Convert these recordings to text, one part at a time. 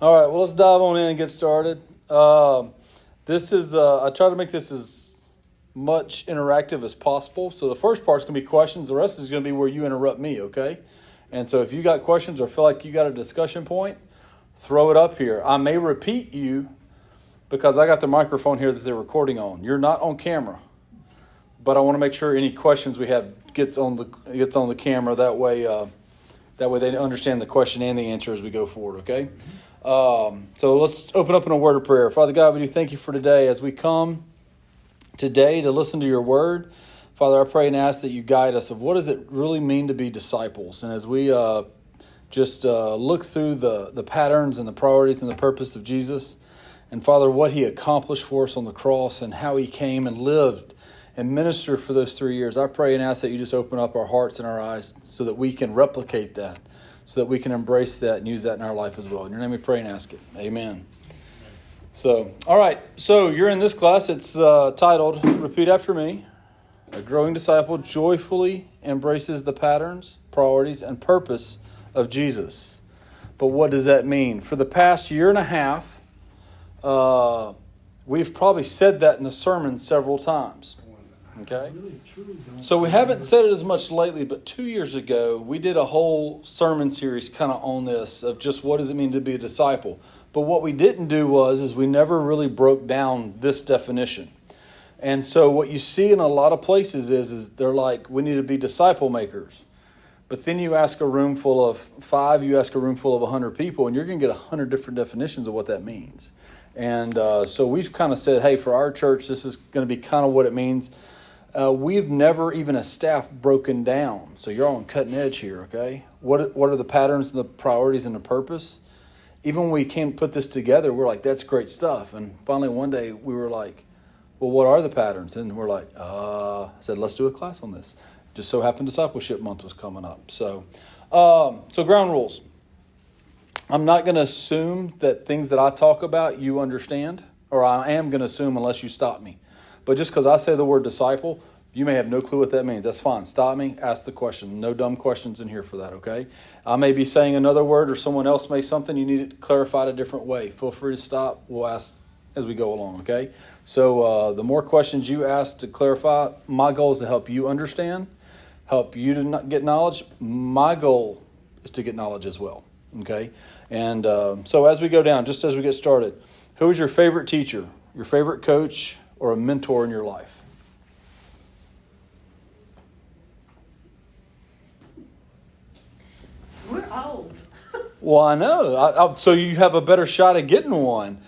All right, well, let's dive on in and get started. This is, I try to make this as much interactive as possible. So the first part's going to be questions. The rest is going to be where you interrupt me, okay? And so if you got questions or feel like you got a discussion point, throw it up here. I may repeat you because I got the microphone here that they're recording on. You're not on camera, but I want to make sure any questions we have gets on the camera. That way they understand the question and the answer as we go forward, okay? So let's open up in a word of prayer. Father God, we do thank you for today as we come today to listen to your word. Father, I pray and ask that you guide us of what does it really mean to be disciples. And as we just look through the patterns and the priorities and the purpose of Jesus, and Father, what he accomplished for us on the cross and how he came and lived and ministered for those 3 years, I pray and ask that you just open up our hearts and our eyes so that we can replicate that, so that we can embrace that and use that in our life as well. In your name we pray and ask it. Amen. So, all right. So you're in this class. It's titled, repeat after me, A Growing Disciple Joyfully Embraces the Patterns, Priorities, and Purpose of Jesus. But what does that mean? For the past year and a half, we've probably said that in the sermon several times. Okay? So we haven't said it as much lately, but 2 years ago, we did a whole sermon series kind of on this, of just what does it mean to be a disciple. But what we didn't do is we never really broke down this definition. And so what you see in a lot of places is they're like, we need to be disciple makers. But then you ask a room full of 5, you ask a room full of 100 people, and you're going to get 100 different definitions of what that means. And so we've kind of said, hey, for our church, this is going to be kind of what it means. We've never, even as staff, broken down. So you're on cutting edge here, okay? What are the patterns and the priorities and the purpose? Even when we came to put this together, we're like, that's great stuff. And finally one day we were like, well, what are the patterns? And we're like, I said, let's do a class on this. Just so happened Discipleship Month was coming up. So ground rules. I'm not going to assume that things that I talk about you understand, or I am going to assume unless you stop me. But just because I say the word disciple, you may have no clue what that means. That's fine. Stop me, ask the question. No dumb questions in here for that, okay? I may be saying another word or someone else may something. You need it clarified a different way. Feel free to stop. We'll ask as we go along, okay? So the more questions you ask to clarify, my goal is to help you understand, help you to not get knowledge. My goal is to get knowledge as well, okay? And so as we go down, just as we get started, who is your favorite teacher, your favorite coach, or a mentor in your life? We're old. Well, I know. So you have a better shot at getting one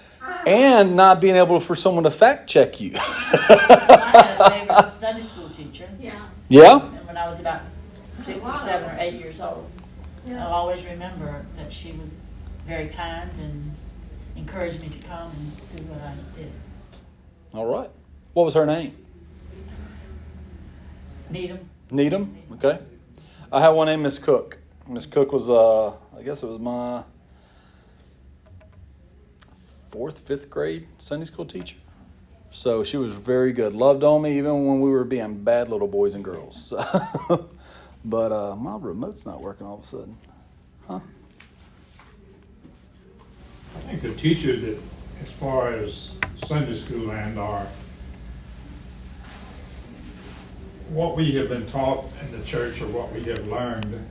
and not being able for someone to fact check you. I had a favorite Sunday school teacher. Yeah. Yeah? And when I was about 6 or 7 or 8 years old, I'll always remember that she was very kind and encouraged me to come and do what I did. All right. What was her name? Needham? Okay. I had one named Miss Cook. Miss Cook was, I guess it was my 4th, 5th grade Sunday school teacher. So she was very good. Loved on me even when we were being bad little boys and girls. But my remote's not working all of a sudden. Huh? I think the teacher that, as far as Sunday school and what we have been taught in the church or what we have learned,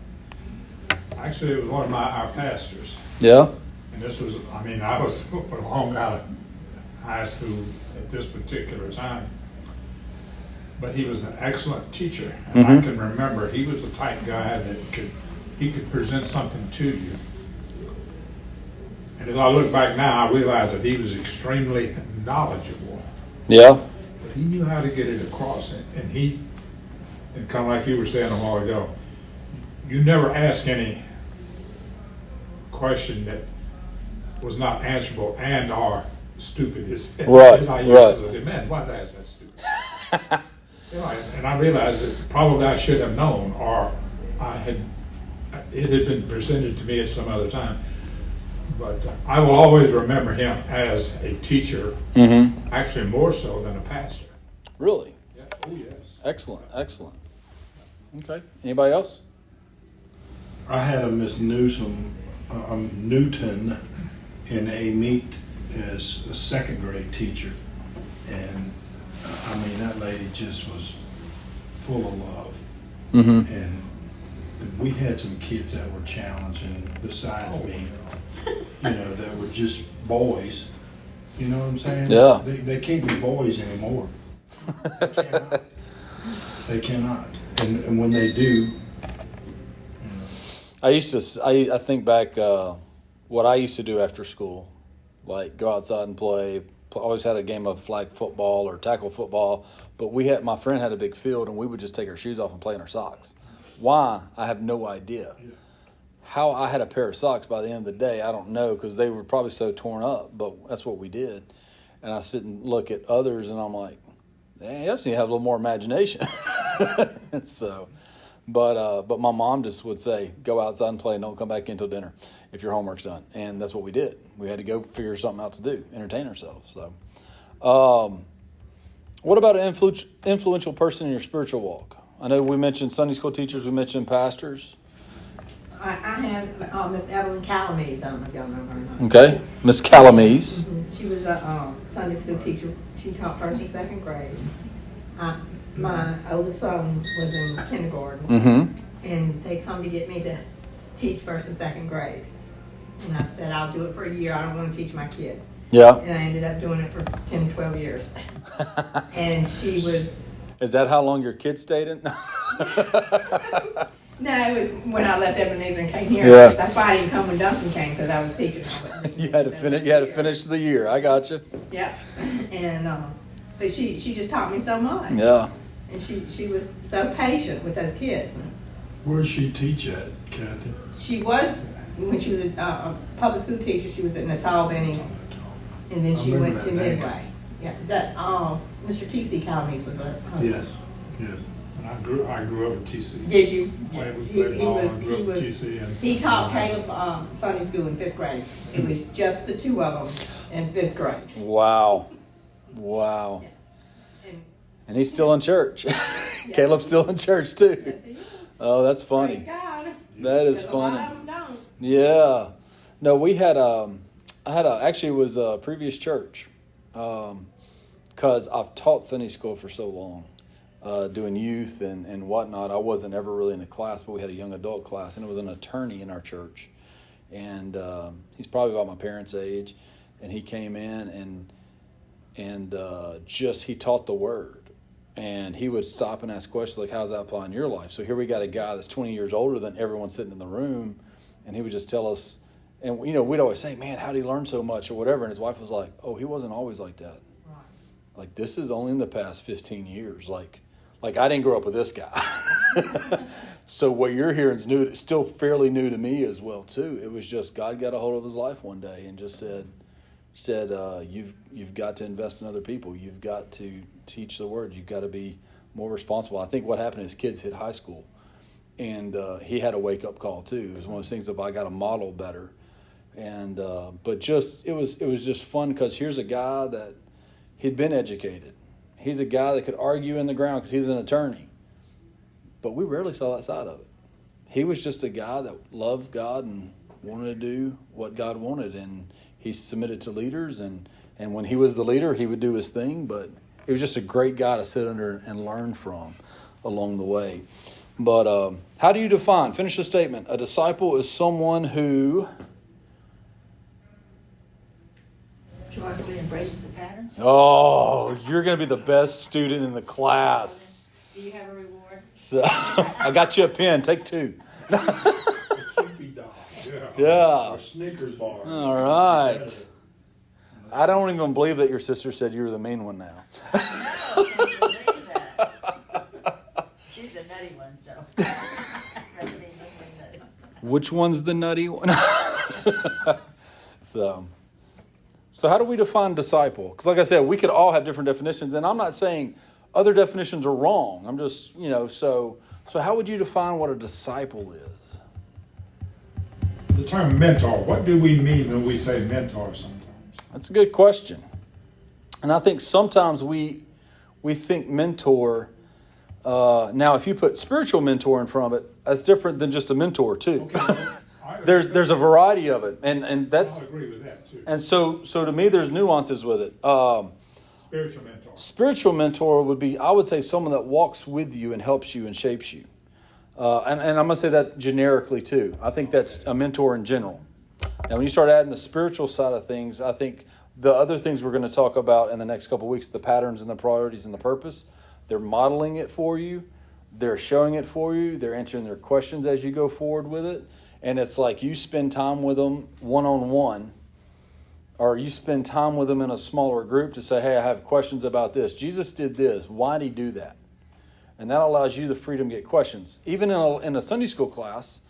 actually it was one of our pastors. Yeah? And this was, I was home out of high school at this particular time. But he was an excellent teacher. And I can remember he was the type guy that he could present something to you. And as I look back now, I realize that he was extremely knowledgeable. Yeah. But he knew how to get it across. And kind of like you were saying a while ago, you never ask any question that was not answerable and or stupid. Right. I said, man, why did I ask that stupid? And I realized that probably I should have known, or it had been presented to me at some other time. But I will always remember him as a teacher, actually more so than a pastor. Really? Yeah. Oh, yes. Excellent. Okay. Anybody else? I had a Miss Newton, and they meet as a second grade teacher. And I mean, that lady just was full of love. Mm-hmm. And we had some kids that were challenging besides me, that were just boys. You know what I'm saying? Yeah. They can't be boys anymore. They cannot. They cannot. And when they do, I think back what I used to do after school, like go outside and play. Always had a game of flag football or tackle football, but my friend had a big field, and we would just take our shoes off and play in our socks. Why? I have no idea. How I had a pair of socks by the end of the day, I don't know, because they were probably so torn up, but that's what we did. And I sit and look at others, and I'm like, dang, you just need to have a little more imagination. So, but my mom just would say, go outside and play and don't come back in until dinner if your homework's done. And that's what we did. We had to go figure something out to do, entertain ourselves. So, what about an influential person in your spiritual walk? I know we mentioned Sunday school teachers, we mentioned pastors. I have Miss Evelyn Calamese. I don't know if y'all know her or not. Okay, Miss Calamese. Mm-hmm. She was a Sunday school teacher. She taught first and second grade. My oldest son was in kindergarten, Mm-hmm. and they come to get me to teach first and second grade. And I said, I'll do it for a year. I don't want to teach my kid. Yeah. And I ended up doing it for 10, 12 years. And she was... Is that how long your kid stayed in? No, it was when I left Ebenezer and came here. Yeah. That's why I didn't come when Duncan came, because I was teaching. You had to finish. You had to finish the year. I got you. Yeah, and but she just taught me so much. Yeah. And she was so patient with those kids. where does she teach at, Kathy? She was, when she was a public school teacher, she was at Natal Benny, and then I she remember went to that name. Midway. Yeah, that Mr. T.C. Calamese was her. Yes, yes. And I grew up at TC. Did you? Played with He ball and was- grew he up at was- TC. And He taught Caleb Sunday school in 5th grade. It was just the two of them in 5th grade. Wow. Wow. Yes. And And he's still in church. Caleb's still in church too. yes, he is. Oh, that's funny. Praise God. That is Because a lot funny. of them don't. Yeah. No, we had actually it was a previous church. Because I've taught Sunday school for so long, doing youth and whatnot. I wasn't ever really in a class, but we had a young adult class, and it was an attorney in our church. And he's probably about my parents' age. And he came in and just he taught the word. And he would stop and ask questions like, how does that apply in your life? So here we got a guy that's 20 years older than everyone sitting in the room, and he would just tell us, and we'd always say, man, how did he learn so much or whatever? And his wife was like, oh, he wasn't always like that. Right. Like, this is only in the past 15 years. Like I didn't grow up with this guy. So what you're hearing is new, still fairly new to me as well too. It was just God got a hold of his life one day and just said, you've got to invest in other people. You've got to teach the word. You've got to be more responsible. I think what happened is kids hit high school, and he had a wake up call too. It was one of those things of I got to model better, and but just it was just fun because here's a guy that he'd been educated. He's a guy that could argue in the ground because he's an attorney, but we rarely saw that side of it. He was just a guy that loved God and wanted to do what God wanted, and he submitted to leaders, and when he was the leader, he would do his thing, but he was just a great guy to sit under and learn from along the way. But how do you define, finish the statement, a disciple is someone who... Joyfully embraces the patterns. Oh, you're going to be the best student in the class. Do you have a reward? So, I got you a pen, take 2. Skippy dog. Yeah. Or Snickers bar. All right. I don't even believe that your sister said you were the mean one now. I can't believe that. She's the nutty one, so. Which one's the nutty one? So how do we define disciple? Because like I said, we could all have different definitions, and I'm not saying other definitions are wrong. I'm just, so how would you define what a disciple is? the term mentor, what do we mean when we say mentor sometimes? That's a good question. And I think sometimes we think mentor. Now, if you put spiritual mentor in front of it, that's different than just a mentor too. Okay. there's a variety of it, and that's I agree with that too. and so to me there's nuances with it. Spiritual mentor. Spiritual mentor would be, I would say, someone that walks with you and helps you and shapes you. And I'm going to say that generically too. I think that's a mentor in general. Now, when you start adding the spiritual side of things, I think the other things we're going to talk about in the next couple of weeks, the patterns and the priorities and the purpose, they're modeling it for you. They're showing it for you. They're answering their questions as you go forward with it. And it's like you spend time with them one-on-one, or you spend time with them in a smaller group to say, hey, I have questions about this. Jesus did this. Why did he do that? And that allows you the freedom to get questions. Even in a Sunday school class,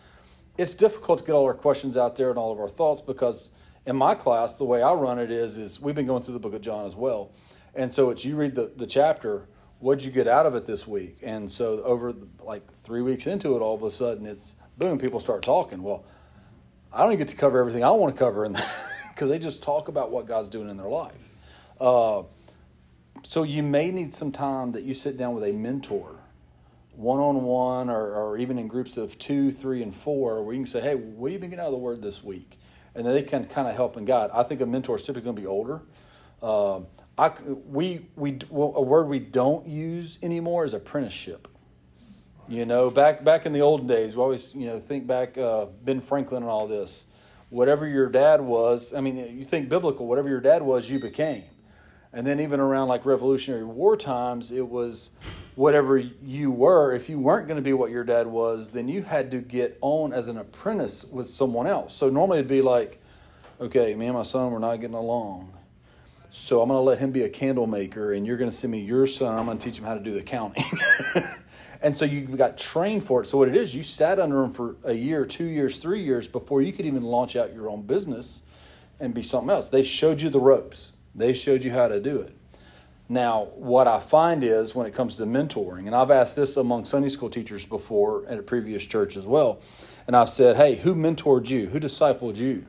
it's difficult to get all our questions out there and all of our thoughts, because in my class, the way I run it is we've been going through the book of John as well. And so it's you read the chapter, what'd you get out of it this week? And so over 3 weeks into it, all of a sudden it's boom, people start talking. Well, I don't get to cover everything I want to cover in that because they just talk about what God's doing in their life. So you may need some time that you sit down with a mentor, one-on-one, or even in groups of 2, 3, and 4, where you can say, hey, what have you been getting out of the Word this week? And then they can kind of help and guide. I think a mentor is typically going to be older. A word we don't use anymore is apprenticeship. You know, back in the olden days, we always think back Ben Franklin and all this. Whatever your dad was, I mean, you think biblical. Whatever your dad was, you became. And then even around like Revolutionary War times, it was whatever you were. If you weren't going to be what your dad was, then you had to get on as an apprentice with someone else. So normally it'd be like, okay, me and my son, we're not getting along. So I'm going to let him be a candle maker, and you're going to send me your son. I'm going to teach him how to do the counting. And so you got trained for it. So what it is, you sat under him for a year, 2 years, 3 years before you could even launch out your own business and be something else. They showed you the ropes. They showed you how to do it. Now, what I find is when it comes to mentoring, and I've asked this among Sunday school teachers before at a previous church as well, and I've said, hey, who mentored you? Who discipled you?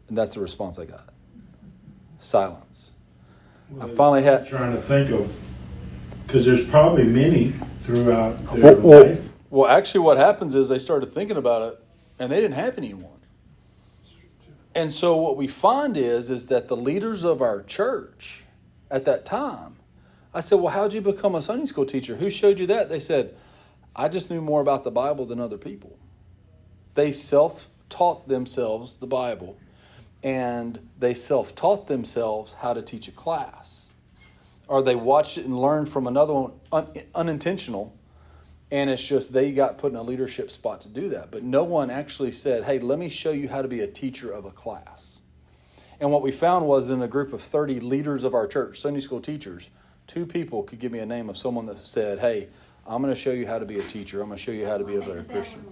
And that's the response I got. Silence. Well, I finally had... trying to think of, because there's probably many throughout their life. Well, actually what happens is they started thinking about it, and they didn't have anyone. And so what we find is that the leaders of our church at that time, I said, well, how'd you become a Sunday school teacher? Who showed you that? They said, I just knew more about the Bible than other people. They self-taught themselves the Bible, and they self-taught themselves how to teach a class. Or they watched it and learned from another one, unintentional, and it's just they got put in a leadership spot to do that. But no one actually said, hey, let me show you how to be a teacher of a class. And what we found was in a group of 30 leaders of our church, Sunday school teachers, 2 people could give me a name of someone that said, hey, I'm going to show you how to be a teacher. I'm going to show you how to be a better Christian.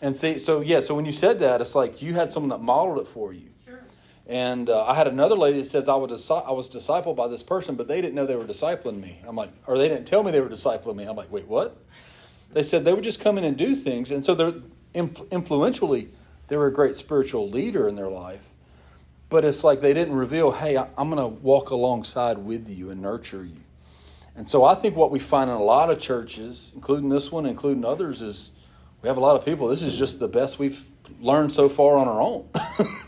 And see, so when you said that, it's like you had someone that modeled it for you. Sure. And I had another lady that says I was discipled by this person, but they didn't know they were discipling me. I'm like, or they didn't tell me they were discipling me. I'm like, wait, what? They said they would just come in and do things. And so they're influentially, they were a great spiritual leader in their life. But it's like they didn't reveal, hey, I'm going to walk alongside with you and nurture you. And so I think what we find in a lot of churches, including this one, including others, is we have a lot of people, this is just the best we've learned so far on our own.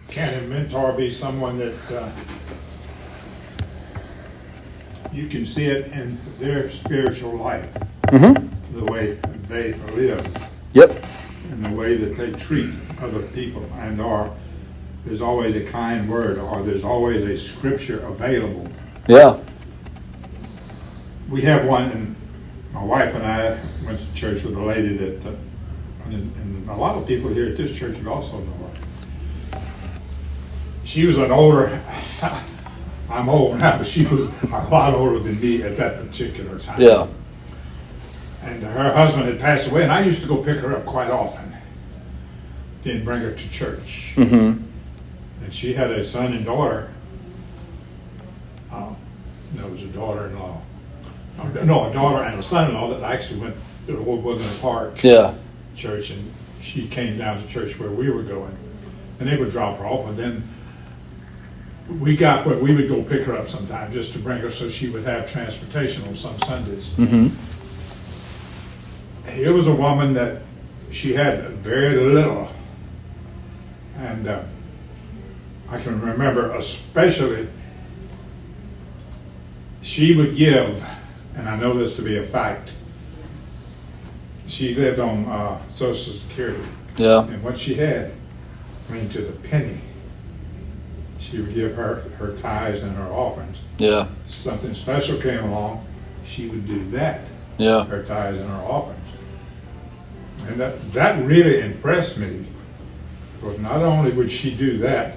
Can a mentor be someone that you can see it in their spiritual life? Mm-hmm. The way they live. Yep. And the way that they treat other people. And there's always a kind word, or there's always a scripture available. Yeah. We have one, and my wife and I went to church with a lady that, and a lot of people here at this church would also know her. She was an older, I'm old now, but she was a lot older than me at that particular time. Yeah. And her husband had passed away, and I used to go pick her up quite often. Didn't bring her to church. Mm-hmm. And she had a son and daughter. It was a daughter-in-law. No, a daughter and a son-in-law that actually went to the Old Woodland Park church, and she came down to church where we were going. And they would drop her off, and then we got where we would go pick her up sometime just to bring her so she would have transportation on some Sundays. Mm-hmm. Here was a woman that she had very little. And I can remember especially she would give, and I know this to be a fact, she lived on Social Security. Yeah. And what she had, I mean, to the penny, she would give her tithes and her offerings. Yeah. Something special came along, she would do that. Yeah. Her tithes and her offerings. And that really impressed me, because not only would she do that,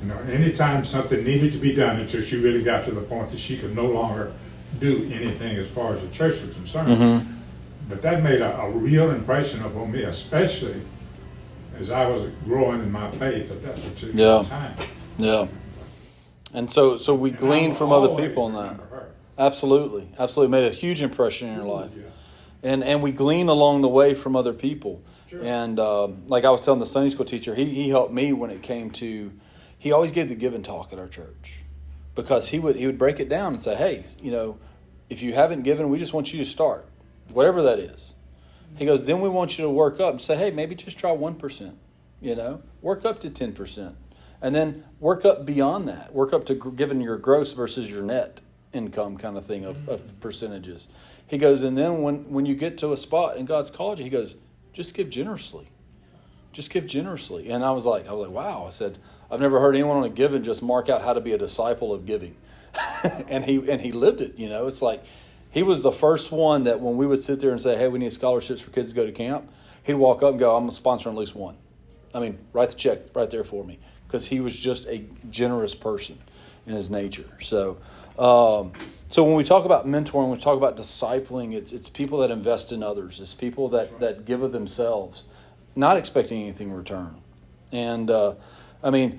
you know, anytime something needed to be done, until she really got to the point that she could no longer do anything as far as the church was concerned. Mm-hmm. But that made a real impression upon me, especially as I was growing in my faith at that particular time. Yeah. And so we And glean I from will other always people on that. remember her. Absolutely. Absolutely. Made a huge impression in your life. Yeah. And we glean along the way from other people. Sure. And like I was telling the Sunday school teacher, he helped me when it came to, he always gave the give and talk at our church. Because he would break it down and say, hey, you know, if you haven't given, we just want you to start. Whatever that is. He goes, then we want you to work up and say, hey, maybe just try 1%. You know, work up to 10%. And then work up beyond that. Work up to giving your gross versus your net income kind of thing of percentages. He goes, and then when you get to a spot and God's called you, he goes, just give generously. Just give generously. And I was like, wow. I said, I've never heard anyone on a giving just mark out how to be a disciple of giving. and he lived it, you know. It's like he was the first one that when we would sit there and say, hey, we need scholarships for kids to go to camp, he'd walk up and go, I'm going to sponsor at least one. I mean, write the check right there for me. Because he was just a generous person in his nature. So when we talk about mentoring, we talk about discipling, it's people that invest in others. It's people that give of themselves, not expecting anything in return. And, I mean,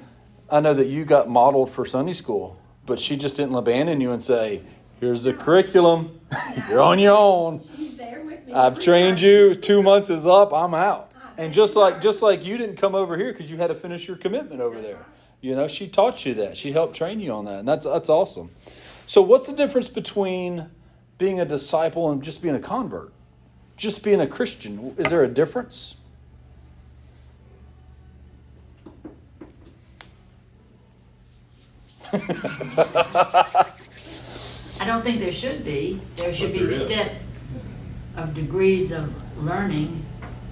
I know that you got modeled for Sunday school, but she just didn't abandon you and say, here's the curriculum. You're on your own. She's there with me. I've trained you. 2 months is up. I'm out. And just like you didn't come over here because you had to finish your commitment over there. You know, she taught you that. She helped train you on that. And that's awesome. So what's the difference between being a disciple and just being a convert? Just being a Christian. Is there a difference? I don't think there should be. There should be there is. steps of degrees of learning,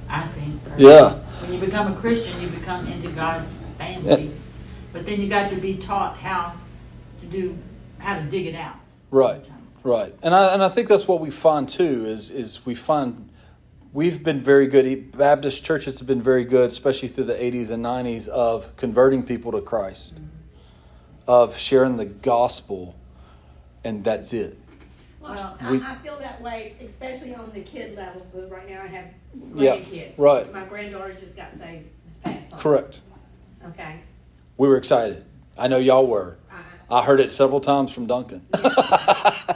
I think. Yeah. When you become a Christian, you become into God's family. Yeah. But then you got to be taught how to dig it out. Right. Right. And I think that's what we find too, is we find we've been very good. Baptist churches have been very good, especially through the 80s and 90s, of converting people to Christ, of sharing the gospel, and that's it. Well, We- I feel that way, especially on the kid level, because right now I have Yeah, grandkids. right. My granddaughter just got saved this past summer. Correct. Okay. We were excited. I know y'all were. I heard it several times from Duncan.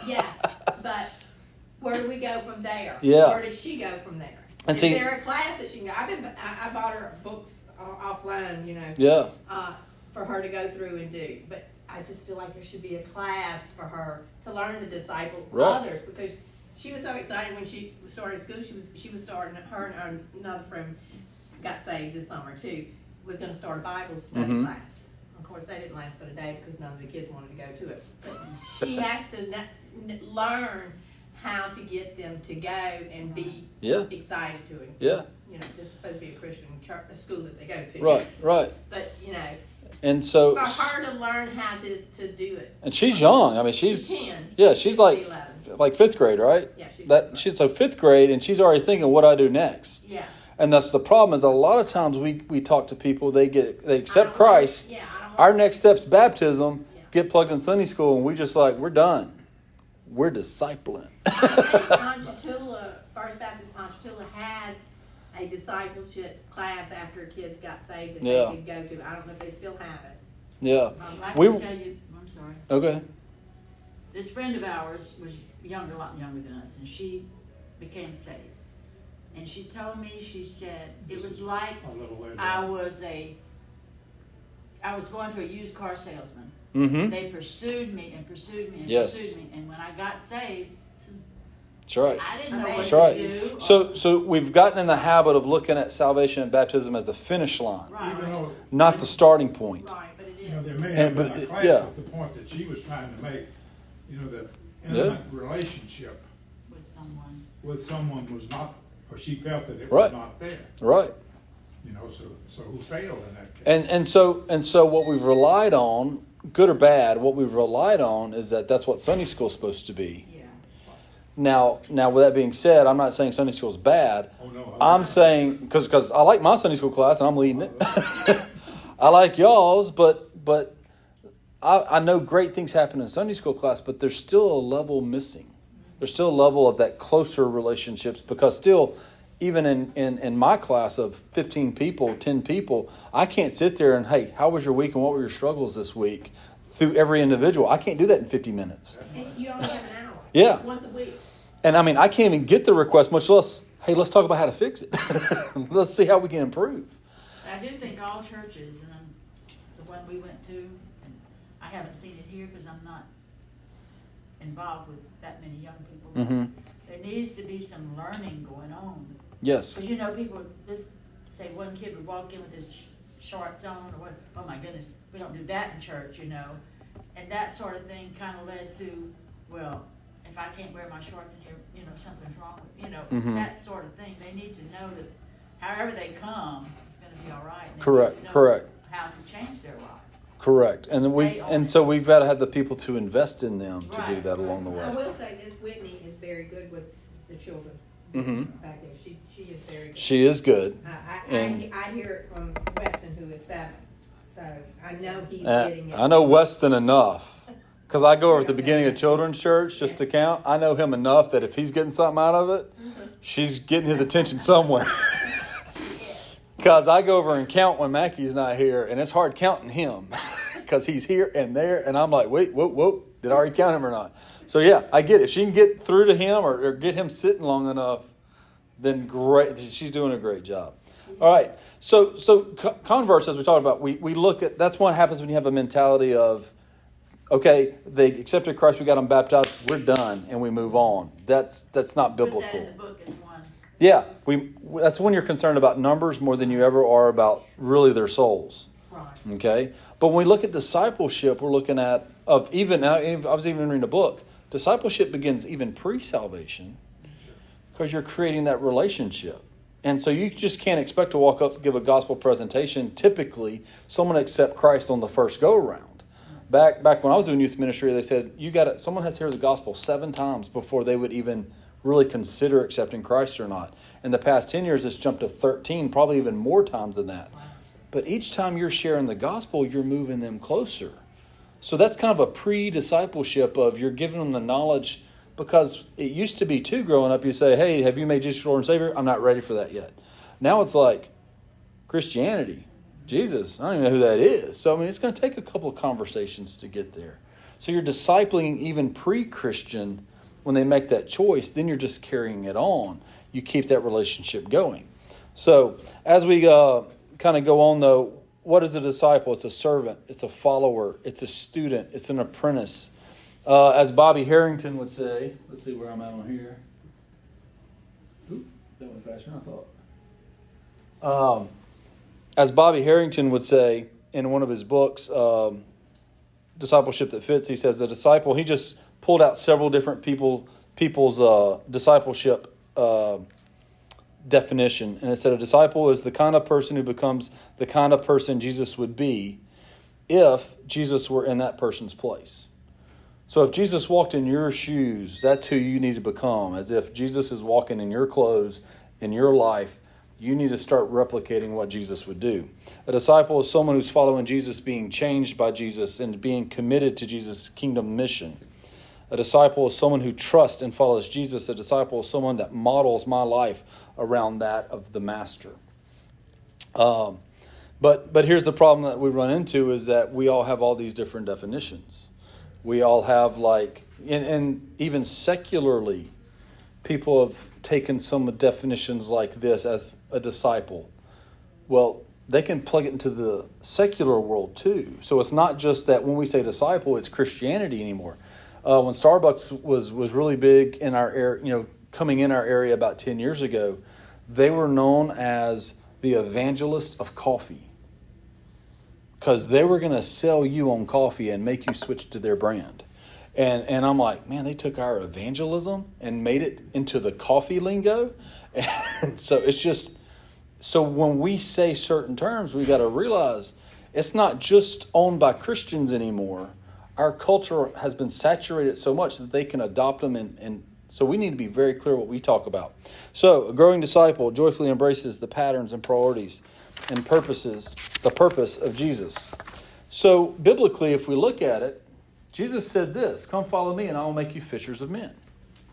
Yes, but where do we go from there? Yeah. Where does she go from there? And Is see- there a class that she can go? I bought her books offline, you know, Yeah. for her to go through and do. But I just feel like there should be a class for her to learn to disciple Right. others, because she was so excited when she started school. She was starting, her and another friend got saved this summer too, was going to start a Bible study Mhm. class. Of course, they didn't last but a day because none of the kids wanted to go to it. But she has to learn how to get them to go and be Yeah. excited to it. Yeah. You know, this is supposed to be a Christian church, a school that they go to. Right. Right. But, you know, And so, for her to learn how to do it. and she's young. I mean, she's 10. yeah, she's like 11. fifth grade, right? Yeah, She's so fifth grade, and she's already thinking, what do I do next? Yeah. And that's the problem. Is a lot of times we talk to people, they accept Christ. Yeah, I don't want Our next step's baptism. Yeah. Get plugged in Sunday school, and we just like we're done. We're discipling. I think Ponchatoula, First Baptist Ponchatoula had a discipleship class after kids got saved that Yeah. they could go to. I don't know if they still have it. Yeah. I We- can tell you, I'm sorry. Okay. This friend of ours was younger, a lot younger than us, and she became saved. And she told me, she said, it was like A little later. I was going to a used car salesman. Mm-hmm. They pursued me and pursued me and Yes. pursued me. And when I got saved, That's right. I didn't know what That's to right. do. So we've gotten in the habit of looking at salvation and baptism as the finish line, Even though, not the starting point. Right, but it you know, is. there may have been but a it- clash yeah. with the point that she was trying to make, you know, that intimate relationship With someone. with someone was not, or she felt that it Right. was not there. Right. You know, so who failed in that case? And so what we've relied on, good or bad, what we've relied on is that that's what Sunday school is supposed to be. Yeah. Now with that being said, I'm not saying Sunday school is bad. Oh, no. I'm saying because I like my Sunday school class and I'm leading it. I like y'all's, but I know great things happen in Sunday school class, but there's still a level missing. There's still a level of that closer relationships, because still, even in my class of 15 people, 10 people, I can't sit there and, hey, how was your week and what were your struggles this week through every individual. I can't do that in 50 minutes. And you only have an hour. Yeah. Once a week. And I mean, I can't even get the request, much less, hey, let's talk about how to fix it. Let's see how we can improve. I do think all churches, and the one we went to, and I haven't seen it here because I'm not involved with that many young people. Mm-hmm. There needs to be some learning going on. Yes. Because, you know, people, say one kid would walk in with his shorts on, or what, oh my goodness, we don't do that in church, you know. And that sort of thing kind of led to, well, if I can't wear my shorts in here, you know, something's wrong with, you know, Mhm. that sort of thing. They need to know that however they come, it's going to be all right. And they Correct, need to know correct. How to change their life. Correct. And then Stay on it. so we've got to have the people to invest in them to do Right, that along the I way. will say this, Whitney is very good with the children Mm-hmm. back there. She is very good. She is good. And- I hear it from Weston, who is 7, so I know he's Uh, getting it. I know Weston enough. Because I go over at the beginning of children's church just to count. I know him enough that if he's getting something out of it, she's getting his attention somewhere. Because I go over and count when Mackie's not here, and it's hard counting him. Because he's here and there, and I'm like, wait, whoa, did I already count him or not? So yeah, I get it. If she can get through to him or get him sitting long enough, then great. She's doing a great job. All right. So converse, as we talked about, we look at, that's what happens when you have a mentality of, okay, they accepted Christ, we got them baptized, we're done, and we move on. That's not biblical. Put that in the book as one. Yeah, that's when you're concerned about numbers more than you ever are about really their souls. Right. Okay? But when we look at discipleship, we're looking at, I was even reading a book, discipleship begins even pre-salvation because you're creating that relationship. And so you just can't expect to walk up and give a gospel presentation. Typically, someone accept Christ on the first go-around. Back when I was doing youth ministry, they said, someone has to hear the gospel 7 times before they would even really consider accepting Christ or not. In the past 10 years, it's jumped to 13, probably even more times than that. But each time you're sharing the gospel, you're moving them closer. So that's kind of a pre-discipleship of you're giving them the knowledge, because it used to be too, growing up, you say, hey, have you made Jesus your Lord and Savior? I'm not ready for that yet. Now it's like Christianity. Jesus, I don't even know who that is. So, I mean, it's going to take a couple of conversations to get there. So you're discipling even pre-Christian when they make that choice. Then you're just carrying it on. You keep that relationship going. So as we kind of go on, though, what is a disciple? It's a servant. It's a follower. It's a student. It's an apprentice. As Bobby Harrington would say, let's see where I'm at on here. Oop, that went faster than I thought. As Bobby Harrington would say in one of his books, Discipleship That Fits, he says a disciple, he just pulled out several different people's discipleship definition. And it said a disciple is the kind of person who becomes the kind of person Jesus would be if Jesus were in that person's place. So if Jesus walked in your shoes, that's who you need to become. As if Jesus is walking in your clothes, in your life, you need to start replicating what Jesus would do. A disciple is someone who's following Jesus, being changed by Jesus, and being committed to Jesus' kingdom mission. A disciple is someone who trusts and follows Jesus. A disciple is someone that models my life around that of the master. But here's the problem that we run into is that we all have all these different definitions. We all have and even secularly, people have taken some definitions like this as a disciple. Well, they can plug it into the secular world too. So it's not just that when we say disciple, it's Christianity anymore. When Starbucks was really big in our area, coming in our area about 10 years ago, they were known as the evangelist of coffee. Because they were going to sell you on coffee and make you switch to their brand. And I'm like, man, they took our evangelism and made it into the coffee lingo. And so it's just, so when we say certain terms, we got to realize it's not just owned by Christians anymore. Our culture has been saturated so much that they can adopt them. And so we need to be very clear what we talk about. So a growing disciple joyfully embraces the patterns and priorities and purposes, the purpose of Jesus. So biblically, if we look at it, Jesus said this, come follow me and I will make you fishers of men.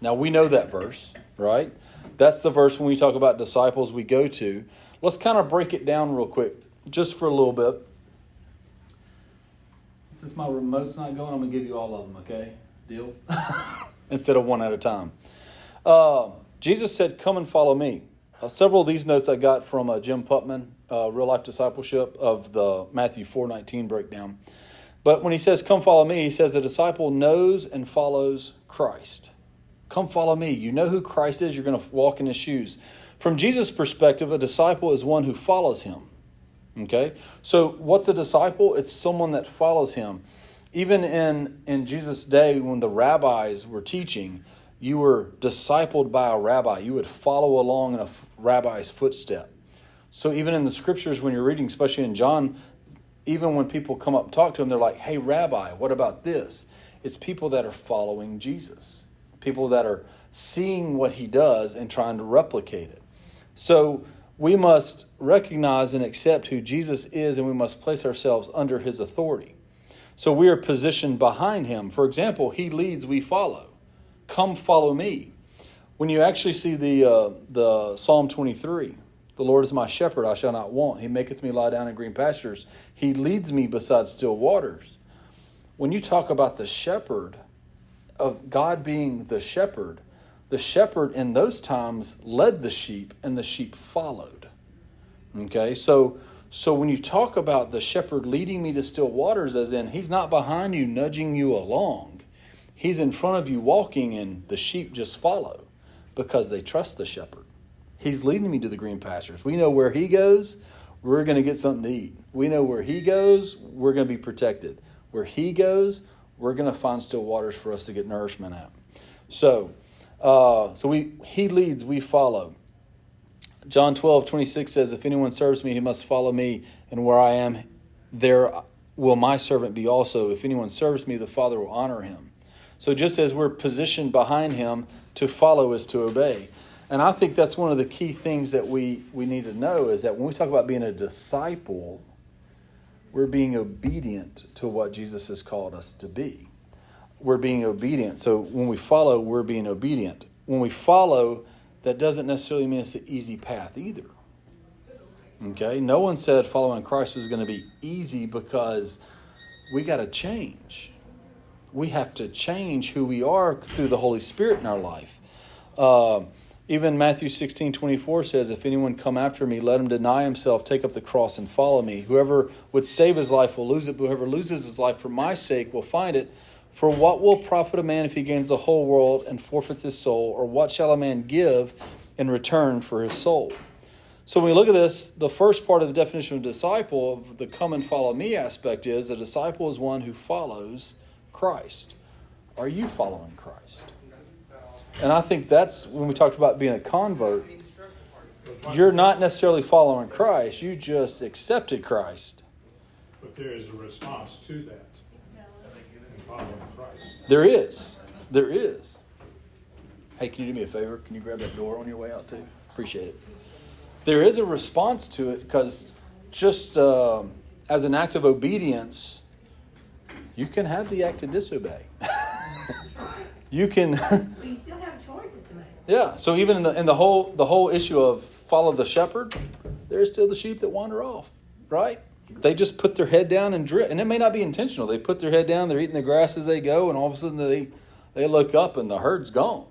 Now we know that verse, right? That's the verse when we talk about disciples we go to. Let's kind of break it down real quick, just for a little bit. Since my remote's not going, I'm going to give you all of them, okay? Deal? Instead of one at a time. Jesus said, come and follow me. Several of these notes I got from Jim Putman, Real Life Discipleship of the Matthew 4:19 breakdown. But when he says, come follow me, he says a disciple knows and follows Christ. Come follow me. You know who Christ is. You're going to walk in his shoes. From Jesus' perspective, a disciple is one who follows him. Okay? So what's a disciple? It's someone that follows him. Even in Jesus' day when the rabbis were teaching, you were discipled by a rabbi. You would follow along in a rabbi's footstep. So even in the scriptures when you're reading, especially in John, even when people come up and talk to him, they're like, hey, Rabbi, what about this? It's people that are following Jesus. People that are seeing what he does and trying to replicate it. So we must recognize and accept who Jesus is, and we must place ourselves under his authority. So we are positioned behind him. For example, he leads, we follow. Come follow me. When you actually see the Psalm 23, the Lord is my shepherd, I shall not want. He maketh me lie down in green pastures. He leads me beside still waters. When you talk about the shepherd, of God being the shepherd in those times led the sheep and the sheep followed. Okay, so when you talk about the shepherd leading me to still waters, as in he's not behind you nudging you along. He's in front of you walking and the sheep just follow because they trust the shepherd. He's leading me to the green pastures. We know where he goes, we're going to get something to eat. We know where he goes, we're going to be protected. Where he goes, we're going to find still waters for us to get nourishment at. So he leads, we follow. John 12:26 says, if anyone serves me, he must follow me, and where I am, there will my servant be also. If anyone serves me, the Father will honor him. So just as we're positioned behind him, to follow is to obey. And I think that's one of the key things that we need to know is that when we talk about being a disciple, we're being obedient to what Jesus has called us to be. We're being obedient. So when we follow, we're being obedient. When we follow, that doesn't necessarily mean it's the easy path either. Okay? No one said following Christ was going to be easy because we got to change. We have to change who we are through the Holy Spirit in our life. Even Matthew 16:24 says, if anyone come after me, let him deny himself, take up the cross and follow me. Whoever would save his life will lose it, but whoever loses his life for my sake will find it. For what will profit a man if he gains the whole world and forfeits his soul? Or what shall a man give in return for his soul? So when we look at this, the first part of the definition of disciple, of the come and follow me aspect, is a disciple is one who follows Christ. Are you following Christ? And I think that's when we talked about being a convert. You're not necessarily following Christ. You just accepted Christ. But there is a response to that. In following Christ. There is. There is. Hey, can you do me a favor? Can you grab that door on your way out too? Appreciate it. There is a response to it because just as an act of obedience, you can have the act to disobey. You can. But you still have choices to make. Yeah. So even in the whole issue of follow the shepherd, there's still the sheep that wander off, right? They just put their head down and drift, and it may not be intentional. They put their head down, they're eating the grass as they go, and all of a sudden they look up and the herd's gone.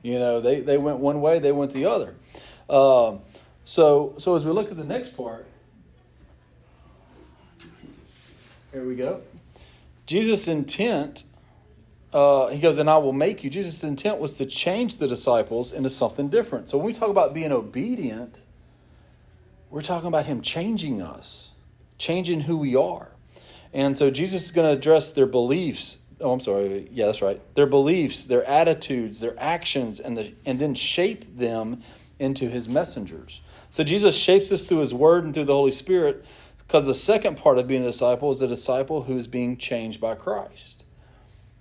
They went one way, they went the other. So as we look at the next part, here we go. Jesus' intent he goes, and I will make you. Jesus' intent was to change the disciples into something different. So when we talk about being obedient, we're talking about him changing us, changing who we are. And so Jesus is going to address their beliefs. Oh, I'm sorry. Yeah, that's right. Their beliefs, their attitudes, their actions, and then shape them into his messengers. So Jesus shapes us through his word and through the Holy Spirit, because the second part of being a disciple is a disciple who's being changed by Christ.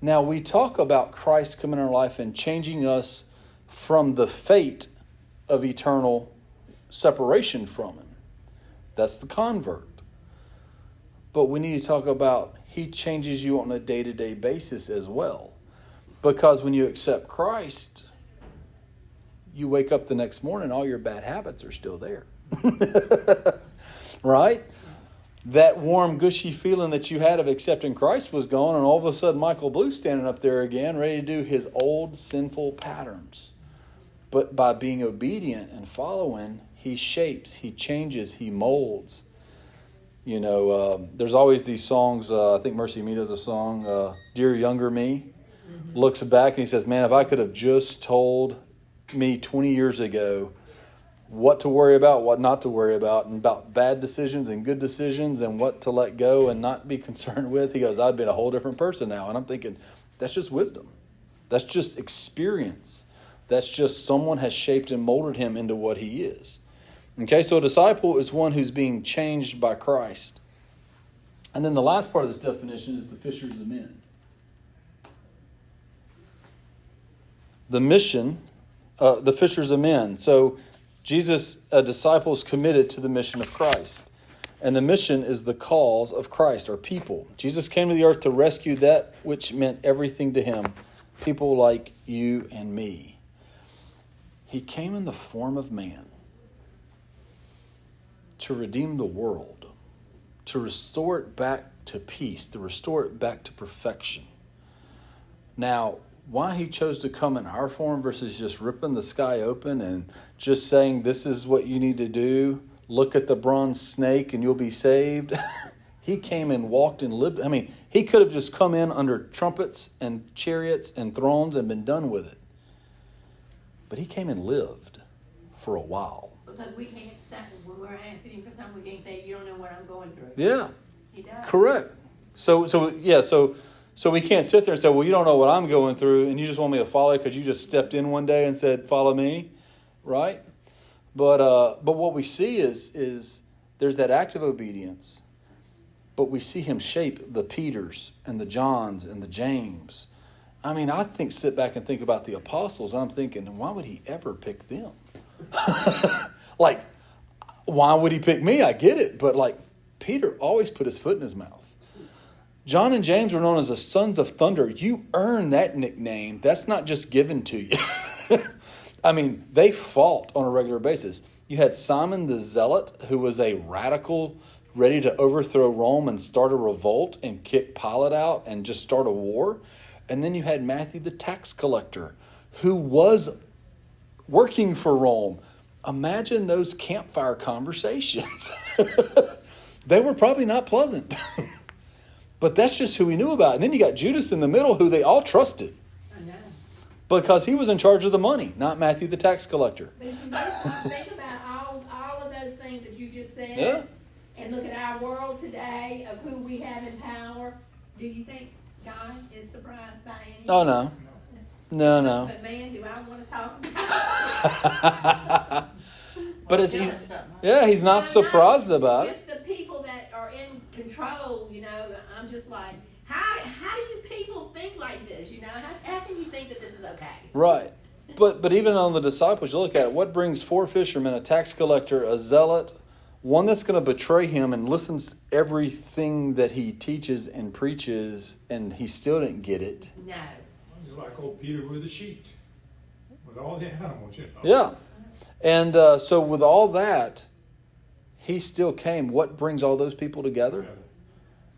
Now, we talk about Christ coming in our life and changing us from the fate of eternal separation from him. That's the convert. But we need to talk about he changes you on a day-to-day basis as well. Because when you accept Christ, you wake up the next morning, all your bad habits are still there. Right? That warm, gushy feeling that you had of accepting Christ was gone, and all of a sudden Michael Blue's standing up there again, ready to do his old sinful patterns. But by being obedient and following, he shapes, he changes, he molds. You know, there's always these songs, I think Mercy Me does a song, Dear Younger Me, looks back and he says, man, if I could have just told me 20 years ago what to worry about, what not to worry about, and about bad decisions and good decisions and what to let go and not be concerned with, he goes, I'd been a whole different person now. And I'm thinking, that's just wisdom. That's just experience. That's just someone has shaped and molded him into what he is. Okay, so a disciple is one who's being changed by Christ. And then the last part of this definition is the fishers of men. The mission, the fishers of men. So Jesus, a disciple, is committed to the mission of Christ. And the mission is the cause of Christ, or people. Jesus came to the earth to rescue that which meant everything to him. People like you and me. He came in the form of man to redeem the world, to restore it back to peace, to restore it back to perfection. Now, why he chose to come in our form versus just ripping the sky open and just saying, this is what you need to do, look at the bronze snake and you'll be saved. He came and walked and lived. I mean, he could have just come in under trumpets and chariots and thrones and been done with it. But he came and lived for a while. Because we can't say, when we're asking him for something, we can't say, you don't know what I'm going through. Yeah, He does. correct. So we can't sit there and say, well, you don't know what I'm going through, and you just want me to follow you because you just stepped in one day and said, follow me, right? But what we see is there's that act of obedience, but we see him shape the Peters and the Johns and the James. I mean, sit back and think about the apostles. I'm thinking, why would he ever pick them? Like, why would he pick me? I get it. But like, Peter always put his foot in his mouth. John and James were known as the sons of thunder. You earn that nickname. That's not just given to you. I mean, they fought on a regular basis. You had Simon the Zealot, who was a radical, ready to overthrow Rome and start a revolt and kick Pilate out and just start a war. And then you had Matthew the tax collector, who was working for Rome. Imagine those campfire conversations. They were probably not pleasant. But that's just who he knew about. And then you got Judas in the middle, who they all trusted. I know. Because he was in charge of the money, not Matthew the tax collector. But if you think about all of those things that you just said, Yeah. and look at our world today of who we have in power, do you think God is surprised by anything? Oh, no. No. But man, do I want to talk about it. But it's Doing something. he's not I know. surprised about it. Just the people that are in control, I'm just like, how do you people think like this? How can you think that this is okay? Right. But even on the disciples, you look at it, what brings 4 fishermen, a tax collector, a zealot, one that's going to betray him and listens everything that he teaches and preaches, and he still didn't get it. No. You're like old Peter with the sheep, with all the animals, Yeah. And so with all that, he still came. What brings all those people together?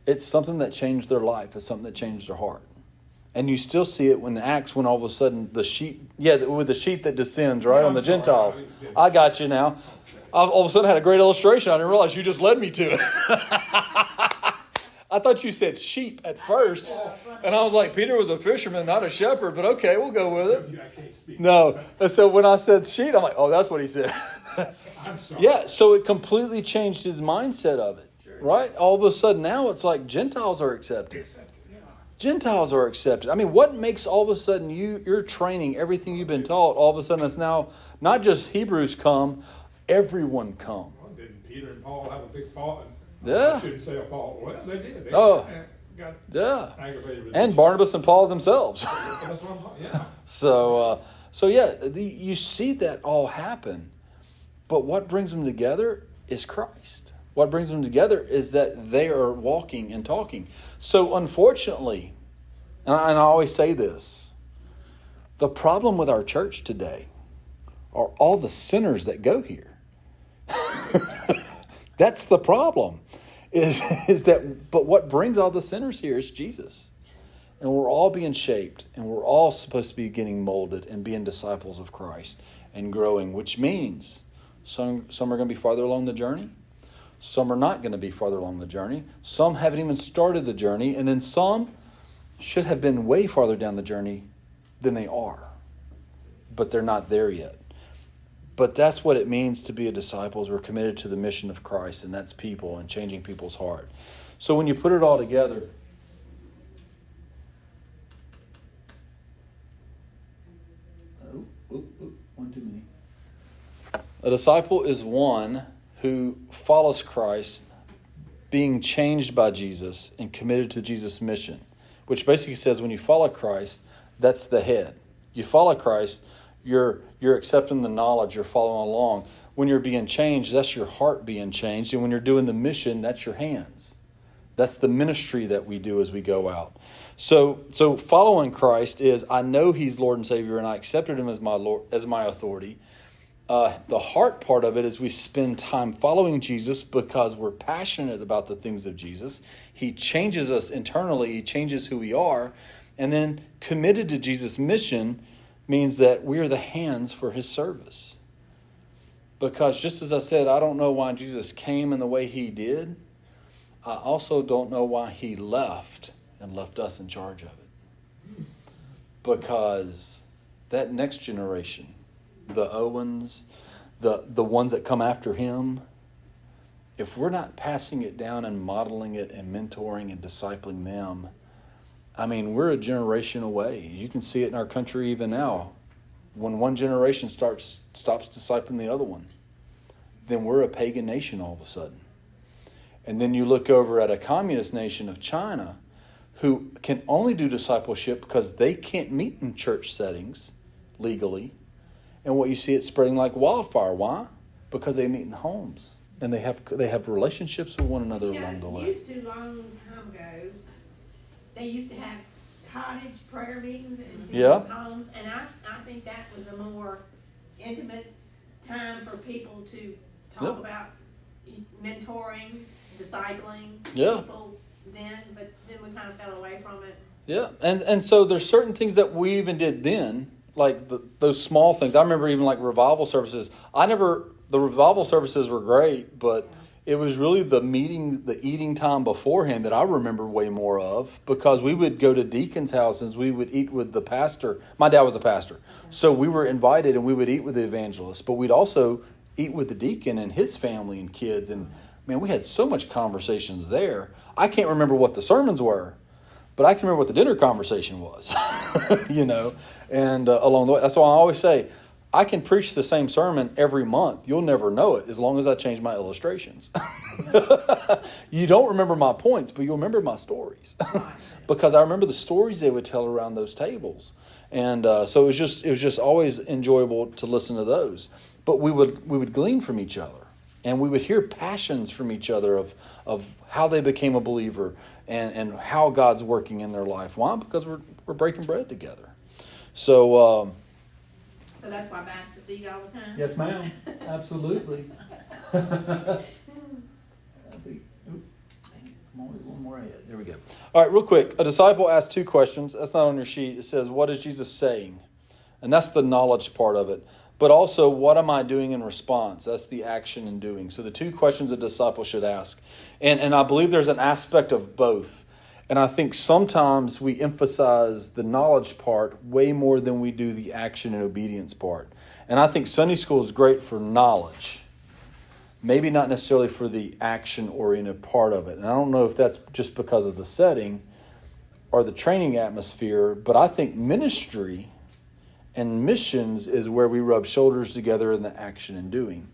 It's something that changed their life. It's something that changed their heart. And you still see it when Acts, when all of a sudden the sheep, with the sheep that descends, right, on the Gentiles. I got you now. All of a sudden I had a great illustration. I didn't realize you just led me to it. I thought you said sheep at first. And I was like, Peter was a fisherman, not a shepherd, but okay, we'll go with it. I can't speak. No. And so when I said sheep, I'm like, oh, that's what he said. I'm sorry. Yeah, so it completely changed his mindset of it, right? All of a sudden now it's like Gentiles are accepted. Gentiles are accepted. I mean, what makes all of a sudden you're training everything you've been taught, all of a sudden it's now not just Hebrews come, everyone come. Well, didn't Peter and Paul have a big fault? Yeah. I shouldn't say a fault. Well, they did. They Oh. got Yeah. aggravated with And each Barnabas and Paul themselves. other. That's what I'm talking. Yeah. So yeah, you see that all happen. But what brings them together is Christ. What brings them together is that they are walking and talking. So unfortunately, and I always say this, the problem with our church today are all the sinners that go here. That's the problem. Is that, but what brings all the sinners here is Jesus. And we're all being shaped, and we're all supposed to be getting molded and being disciples of Christ and growing, which means some are going to be farther along the journey. Some are not going to be farther along the journey. Some haven't even started the journey. And then some should have been way farther down the journey than they are. But they're not there yet. But that's what it means to be a disciple, is we're committed to the mission of Christ, and that's people and changing people's heart. So when you put it all together, one too many. A disciple is one who follows Christ, being changed by Jesus and committed to Jesus' mission, which basically says when you follow Christ, that's the head. You follow Christ, you're accepting the knowledge, you're following along. When you're being changed, that's your heart being changed. And when you're doing the mission, that's your hands. That's the ministry that we do as we go out. So following Christ is, I know He's Lord and Savior, and I accepted Him as my Lord, as my authority. The heart part of it is we spend time following Jesus because we're passionate about the things of Jesus. He changes us internally. He changes who we are. And then committed to Jesus' mission means that we are the hands for His service. Because just as I said, I don't know why Jesus came in the way He did. I also don't know why He left and left us in charge of it. Because that next generation, the Owens, the ones that come after him, if we're not passing it down and modeling it and mentoring and discipling them, I mean, we're a generation away. You can see it in our country even now. When one generation stops discipling the other one, then we're a pagan nation all of a sudden. And then you look over at a communist nation of China, who can only do discipleship because they can't meet in church settings legally. And what you see, it's spreading like wildfire. Why? Because they meet in homes. And they have relationships with one another along the way. Used to, long time ago, they used to have cottage prayer meetings in people's homes. And I think that was a more intimate time for people to talk about mentoring, discipling people then. But then we kind of fell away from it. Yeah, and so there's certain things that we even did then, like those small things. I remember even like revival services. The revival services were great, but it was really the eating time beforehand that I remember way more of, because we would go to deacons' houses. We would eat with the pastor. My dad was a pastor. So we were invited and we would eat with the evangelist, but we'd also eat with the deacon and his family and kids. And man, we had so much conversations there. I can't remember what the sermons were, but I can remember what the dinner conversation was, and along the way. That's why I always say, I can preach the same sermon every month. You'll never know it as long as I change my illustrations. You don't remember my points, but you'll remember my stories. Because I remember the stories they would tell around those tables. And so it was just always enjoyable to listen to those. But we would glean from each other. And we would hear passions from each other of how they became a believer and how God's working in their life. Why? Because we're breaking bread together. So that's why Baptists eat all the time? Yes, ma'am. Absolutely. One more ahead. There we go. All right, real quick. A disciple asked 2 questions. That's not on your sheet. It says, what is Jesus saying? And that's the knowledge part of it. but also what am I doing in response? That's the action and doing. So the two questions a disciple should ask. And I believe there's an aspect of both. And I think sometimes we emphasize the knowledge part way more than we do the action and obedience part. And I think Sunday school is great for knowledge, maybe not necessarily for the action-oriented part of it. And I don't know if that's just because of the setting or the training atmosphere, but I think ministry and missions is where we rub shoulders together in the action and doing.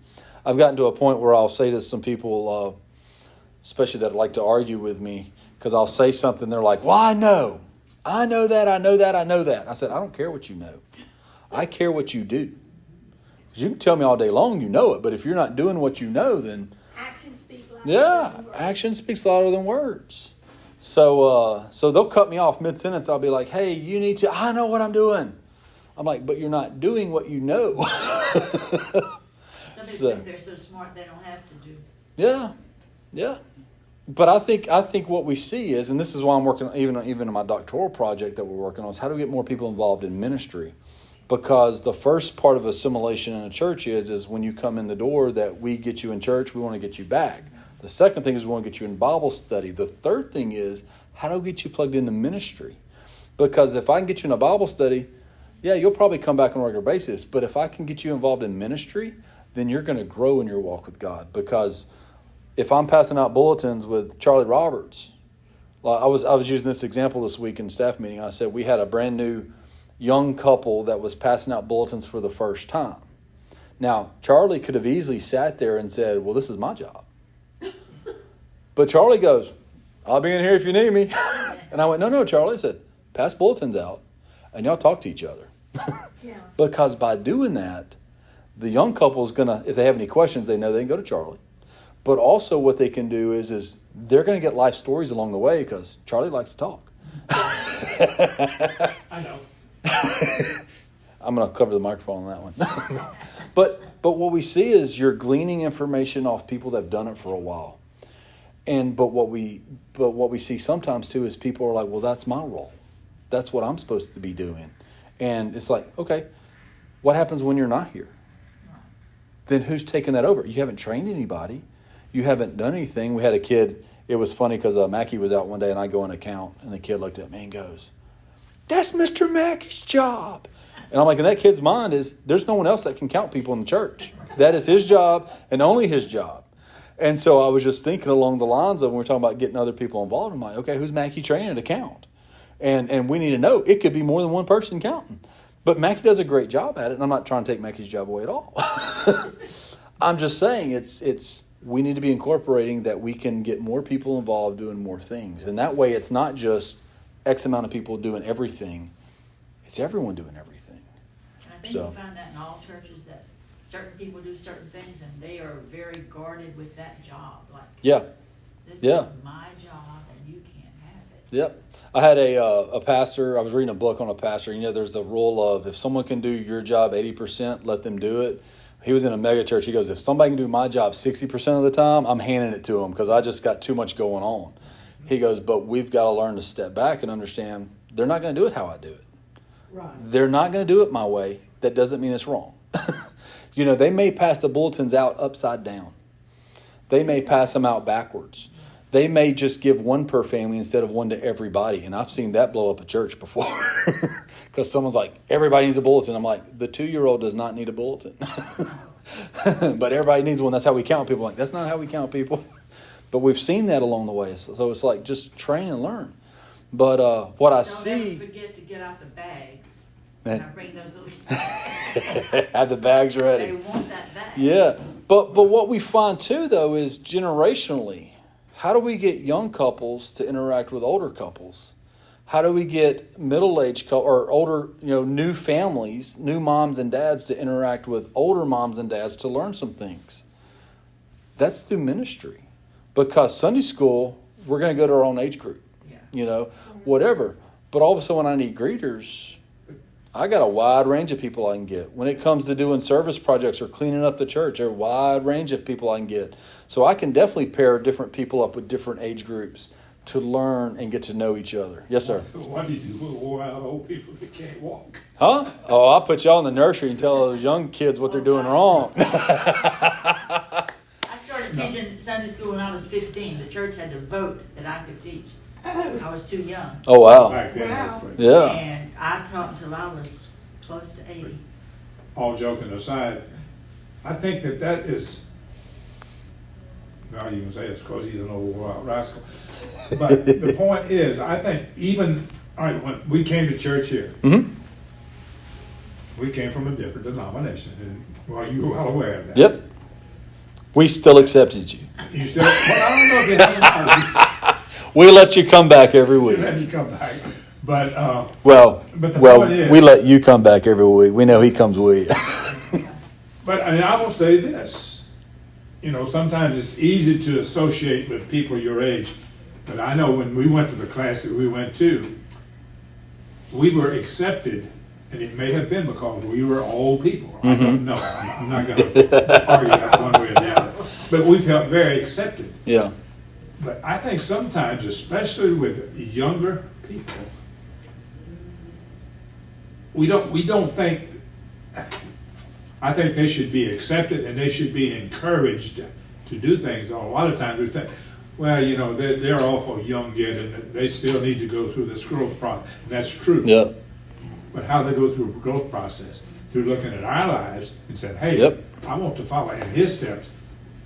I've gotten to a point where I'll say to some people, especially that like to argue with me, because I'll say something, they're like, well, I know that. I said, I don't care what you know. I care what you do. Because you can tell me all day long you know it, but if you're not doing what you know, then... Actions speak louder than words. Action speaks louder than words. So they'll cut me off mid-sentence. I'll be like, hey, you need to... I know what I'm doing. I'm like, but you're not doing what you know. Somebody think they're so smart they don't have to do. Yeah. But I think what we see is, and this is why I'm working, even in my doctoral project that we're working on, is how do we get more people involved in ministry? Because the first part of assimilation in a church is when you come in the door that we get you in church, we want to get you back. The second thing is we want to get you in Bible study. The third thing is, how do we get you plugged into ministry? Because if I can get you in a Bible study, yeah, you'll probably come back on a regular basis. But if I can get you involved in ministry, then you're going to grow in your walk with God. Because if I'm passing out bulletins with Charlie Roberts, I was using this example this week in staff meeting. I said we had a brand new young couple that was passing out bulletins for the first time. Now, Charlie could have easily sat there and said, well, this is my job. But Charlie goes, I'll be in here if you need me. And I went, no, Charlie. I said, pass bulletins out and y'all talk to each other. Yeah. Because by doing that, the young couple is going to, if they have any questions, they know they can go to Charlie. But also what they can do is they're going to get life stories along the way because Charlie likes to talk. I know. I'm going to cover the microphone on that one. But what we see is you're gleaning information off people that have done it for a while. But what we see sometimes too is people are like, well, that's my role. That's what I'm supposed to be doing. And it's like, okay, what happens when you're not here? Then who's taking that over? You haven't trained anybody. You haven't done anything. We had a kid. It was funny because Mackie was out one day and I go in account and the kid looked at me and goes, that's Mr. Mackie's job. And I'm like, in that kid's mind is there's no one else that can count people in the church. That is his job and only his job. And so I was just thinking along the lines of when we're talking about getting other people involved, I'm like, okay, who's Mackie training to count? And we need to know. It could be more than one person counting. But Mackie does a great job at it, and I'm not trying to take Mackie's job away at all. I'm just saying it's we need to be incorporating that we can get more people involved doing more things. And that way it's not just X amount of people doing everything. It's everyone doing everything. And I think you find that in all churches that certain people do certain things and they are very guarded with that job. Like, this is my job and you can't have it. Yep. I had a pastor, I was reading a book on a pastor. You know, there's the rule of if someone can do your job 80%, let them do it. He was in a mega church. He goes, if somebody can do my job 60% of the time, I'm handing it to them because I just got too much going on. He goes, but we've got to learn to step back and understand they're not going to do it how I do it. Right. They're not going to do it my way. That doesn't mean it's wrong. You know, they may pass the bulletins out upside down. They may pass them out backwards. They may just give one per family instead of one to everybody. And I've seen that blow up a church before. Because someone's like, everybody needs a bulletin. I'm like, the 2-year-old does not need a bulletin. But everybody needs one. That's how we count people. Like, that's not how we count people. But we've seen that along the way. So it's like, just train and learn. But what I see... Don't ever forget to get out the bags. And I bring those little... Have the bags ready. They want that bag. Yeah. But what we find too, though, is generationally, how do we get young couples to interact with older couples? How do we get middle-aged or older, new families, new moms and dads to interact with older moms and dads to learn some things? That's through ministry. Because Sunday school, we're going to go to our own age group, whatever. But all of a sudden when I need greeters, I got a wide range of people I can get. When it comes to doing service projects or cleaning up the church, there's a wide range of people I can get. So I can definitely pair different people up with different age groups to learn and get to know each other. Yes, sir. What do you do with wore out old people that can't walk? Huh? Oh, I'll put y'all in the nursery and tell those young kids what they're doing wrong. I started teaching Sunday school when I was 15. The church had to vote that I could teach. I was too young. Oh, wow. Back then, Wow. that's right. Yeah. And I taught until I was close to 80. All joking aside, I think that is, well, you can say it's because he's an old rascal. But the point is, I think even, all right, when we came to church here, Mm-hmm. we came from a different denomination, and well, you were well aware of that. Yep. We still accepted you. You still, well, I don't know if you haven't We let you come back every we week. let you come back, but, Well, But the point is- we let you come back every week. We know he comes with you. but I will say this, sometimes it's easy to associate with people your age, but I know when we went to the class that we went to, we were accepted, and it may have been because we were old people. I don't know. I'm not going to argue that one way or the other. But we felt very accepted. Yeah. But I think sometimes, especially with younger people, we don't think. I think they should be accepted and they should be encouraged to do things. A lot of times we think, well, they're awful young yet, and they still need to go through this growth process. And that's true. Yep. But how they go through a growth process, through looking at our lives and saying, hey, Yep. I want to follow in his steps,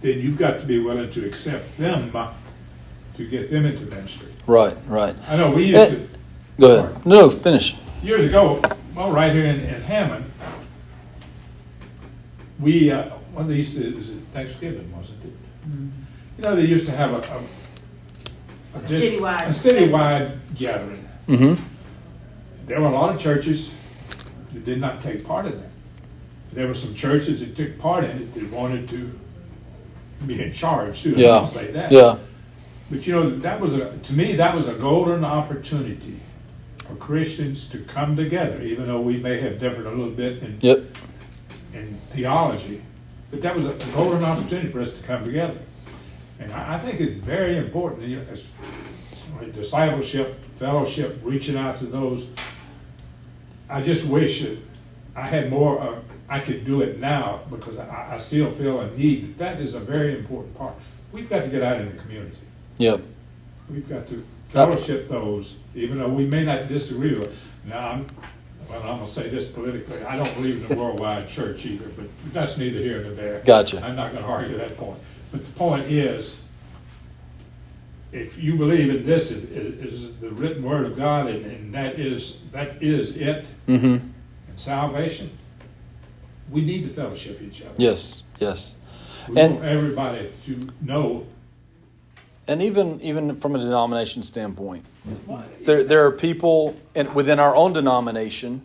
then you've got to be willing to accept them to get them into ministry. Right. I know we used to, Go ahead. No, finish. years ago, well, right here in Hammond, we, when they used to, it was Thanksgiving, wasn't it? They used to have a citywide gathering. Mm-hmm. There were a lot of churches that did not take part in that. There were some churches that took part in it that wanted to be in charge too. Yeah. Let's say that. Yeah. But to me, that was a golden opportunity for Christians to come together, even though we may have differed a little bit Yep. in theology. But that was a golden opportunity for us to come together. And I think it's very important, as discipleship, fellowship, reaching out to those. I just wish that I had more, I could do it now because I still feel a need. That is a very important part. We've got to get out in the community. Yep. We've got to fellowship those, even though we may not disagree with it. Now, I'm going to say this politically. I don't believe in a worldwide church either, but that's neither here nor there. Gotcha. I'm not going to argue that point. But the point is, if you believe in this is the written word of God, and that is it, Mm-hmm. and salvation, we need to fellowship each other. Yes. We And- want everybody to know. And even from a denomination standpoint, there are people within our own denomination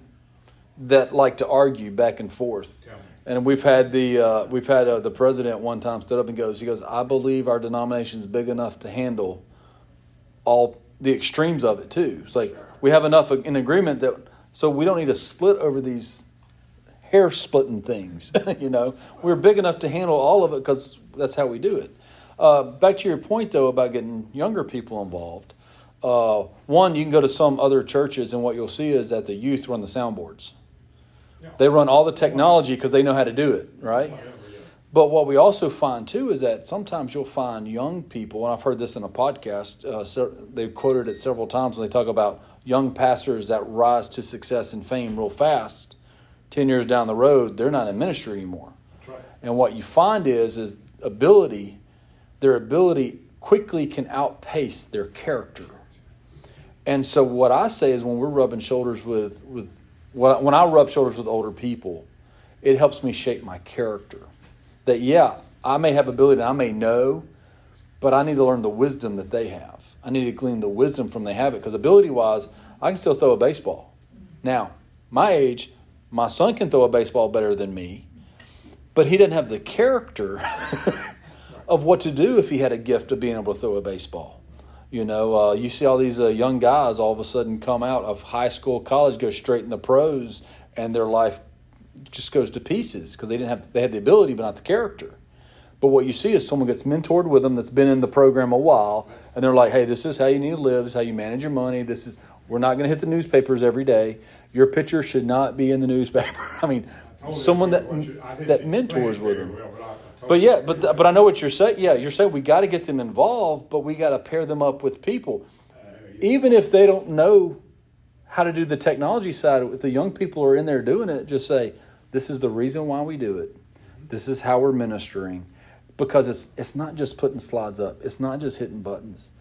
that like to argue back and forth. Tell me. And we've had the president one time stood up and he goes, I believe our denomination is big enough to handle all the extremes of it too. It's like we have enough in agreement so we don't need to split over these hair splitting things. We're big enough to handle all of it because that's how we do it. Back to your point though about getting younger people involved. One, you can go to some other churches and what you'll see is that the youth run the soundboards. They run all the technology because they know how to do it, right? But what we also find too is that sometimes you'll find young people, and I've heard this in a podcast, they quoted it several times when they talk about young pastors that rise to success and fame real fast. 10 years down the road, they're not in ministry anymore. That's right. And what you find is their ability quickly can outpace their character. And so what I say is when we're rubbing shoulders when I rub shoulders with older people, it helps me shape my character. That, I may have ability and I may know, but I need to learn the wisdom that they have. I need to glean the wisdom from they have it. Because ability-wise, I can still throw a baseball. Now, my age, my son can throw a baseball better than me, but he doesn't have the character of what to do if he had a gift of being able to throw a baseball. You see all these young guys all of a sudden come out of high school, college, go straight in the pros, and their life just goes to pieces because they had the ability but not the character. But what you see is someone gets mentored with them that's been in the program a while, and they're like, hey, this is how you need to live, this is how you manage your money, we're not going to hit the newspapers every day. Your picture should not be in the newspaper. I mean, someone that mentors with them. But I know what you're saying. Yeah, you're saying we got to get them involved, but we got to pair them up with people. Even if they don't know how to do the technology side, if the young people are in there doing it, just say, this is the reason why we do it. This is how we're ministering. Because it's not just putting slides up. It's not just hitting buttons.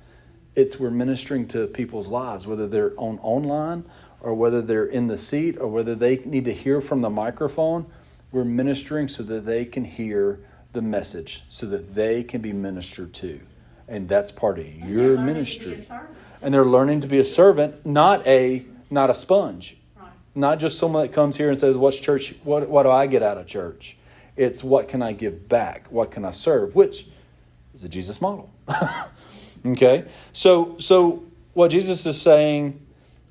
We're ministering to people's lives, whether they're online or whether they're in the seat or whether they need to hear from the microphone. We're ministering so that they can hear the message, so that they can be ministered to. And that's part of your ministry. And they're learning to be a servant, not a sponge. Right. Not just someone that comes here and says, what's church? What do I get out of church? It's what can I give back? What can I serve? Which is a Jesus model. Okay? So what Jesus is saying,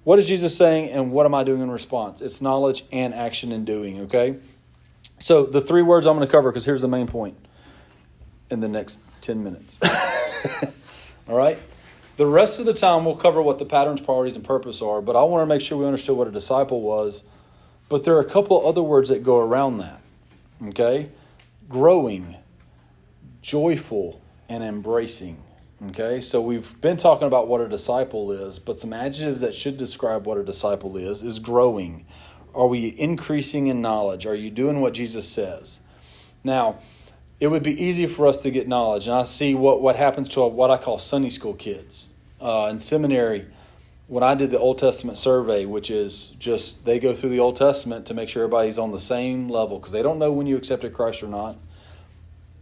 what is Jesus saying and what am I doing in response? It's knowledge and action and doing, okay? So the 3 words I'm going to cover, because here's the main point in the next 10 minutes. All right? The rest of the time we'll cover what the patterns, priorities, and purpose are, but I want to make sure we understood what a disciple was. But there are a couple other words that go around that. Okay? Growing, joyful, and embracing. Okay? So we've been talking about what a disciple is, but some adjectives that should describe what a disciple is growing. Are we increasing in knowledge? Are you doing what Jesus says? Now, it would be easy for us to get knowledge, and I see what happens to what I call Sunday school kids. In seminary, when I did the Old Testament survey, which is just they go through the Old Testament to make sure everybody's on the same level because they don't know when you accepted Christ or not.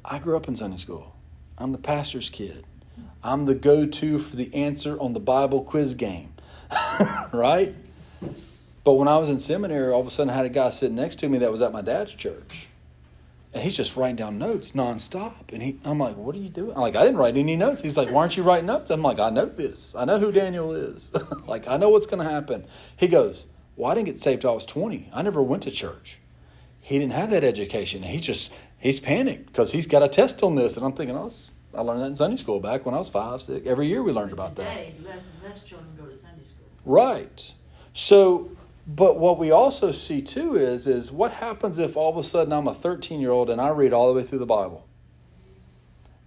I grew up in Sunday school. I'm the pastor's kid. I'm the go-to for the answer on the Bible quiz game, right? But when I was in seminary, all of a sudden I had a guy sitting next to me that was at my dad's church. And he's just writing down notes nonstop. And I'm like, what are you doing? I'm like, I didn't write any notes. He's like, why aren't you writing notes? I'm like, I know this. I know who Daniel is. Like, I know what's going to happen. He goes, well, I didn't get saved till I was 20. I never went to church. He didn't have that education. He's panicked because he's got a test on this. And I'm thinking, I learned that in Sunday school back when I was 5, 6. Every year we learned about that. Today, less and less children go to Sunday school. Right. So, but what we also see too is what happens if all of a sudden I'm a 13-year-old and I read all the way through the Bible?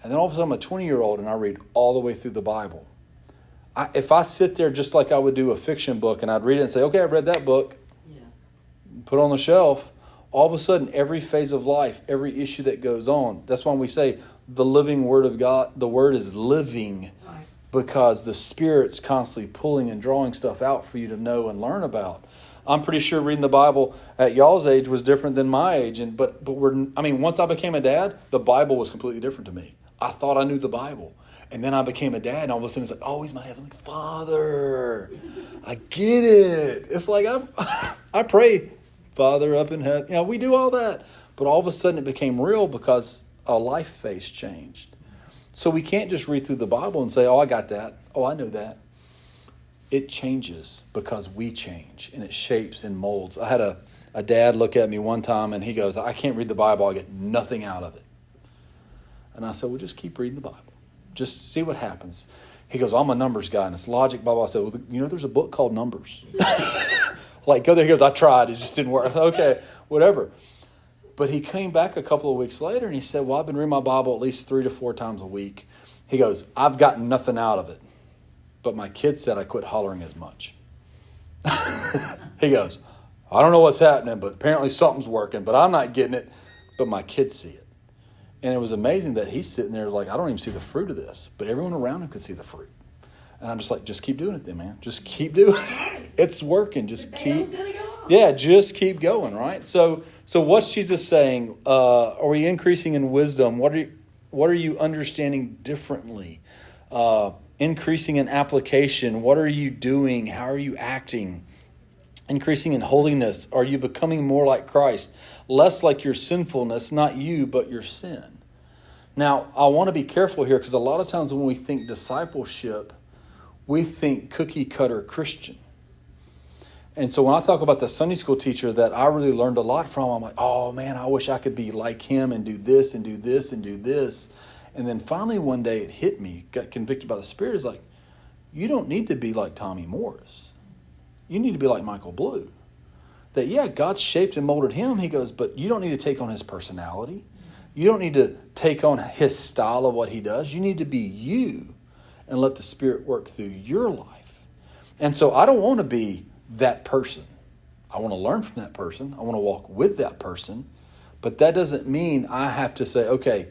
And then all of a sudden I'm a 20-year-old and I read all the way through the Bible. If I sit there just like I would do a fiction book and I'd read it and say, okay, I read that book, put it on the shelf, all of a sudden every phase of life, every issue that goes on, that's why we say the living Word of God, the Word is living because the Spirit's constantly pulling and drawing stuff out for you to know and learn about. I'm pretty sure reading the Bible at y'all's age was different than my age. But once I became a dad, the Bible was completely different to me. I thought I knew the Bible. And then I became a dad, and all of a sudden it's like, oh, he's my Heavenly Father. I get it. It's like I pray, Father up in heaven. We do all that. But all of a sudden it became real because a life phase changed. So we can't just read through the Bible and say, oh, I got that. Oh, I know that. It changes because we change, and it shapes and molds. I had a dad look at me one time, and he goes, I can't read the Bible. I get nothing out of it. And I said, well, just keep reading the Bible. Just see what happens. He goes, I'm a numbers guy, and it's logic, Bible. I said, well, there's a book called Numbers. Like, go there. He goes, I tried. It just didn't work. I said, okay, whatever. But he came back a couple of weeks later, and he said, well, I've been reading my Bible at least 3 to 4 times a week. He goes, I've gotten nothing out of it. But my kid said I quit hollering as much. He goes, I don't know what's happening, but apparently something's working, but I'm not getting it. But my kids see it. And it was amazing that he's sitting there like, I don't even see the fruit of this. But everyone around him could see the fruit. And I'm just like, just keep doing it then, man. Just keep doing it. It's working. Just keep going, right? So what's Jesus saying? Are we increasing in wisdom? What are you understanding differently? Increasing in application. What are you doing? How are you acting? Increasing in holiness. Are you becoming more like Christ? Less like your sinfulness, not you, but your sin. Now, I want to be careful here because a lot of times when we think discipleship, we think cookie cutter Christian. And so when I talk about the Sunday school teacher that I really learned a lot from, I'm like, oh man, I wish I could be like him and do this and do this and do this. And then finally one day it hit me, got convicted by the Spirit. It's like, you don't need to be like Tommy Morris. You need to be like Michael Blue. That, yeah, God shaped and molded him. He goes, but you don't need to take on his personality. You don't need to take on his style of what he does. You need to be you and let the Spirit work through your life. And so I don't want to be that person. I want to learn from that person. I want to walk with that person. But that doesn't mean I have to say, okay,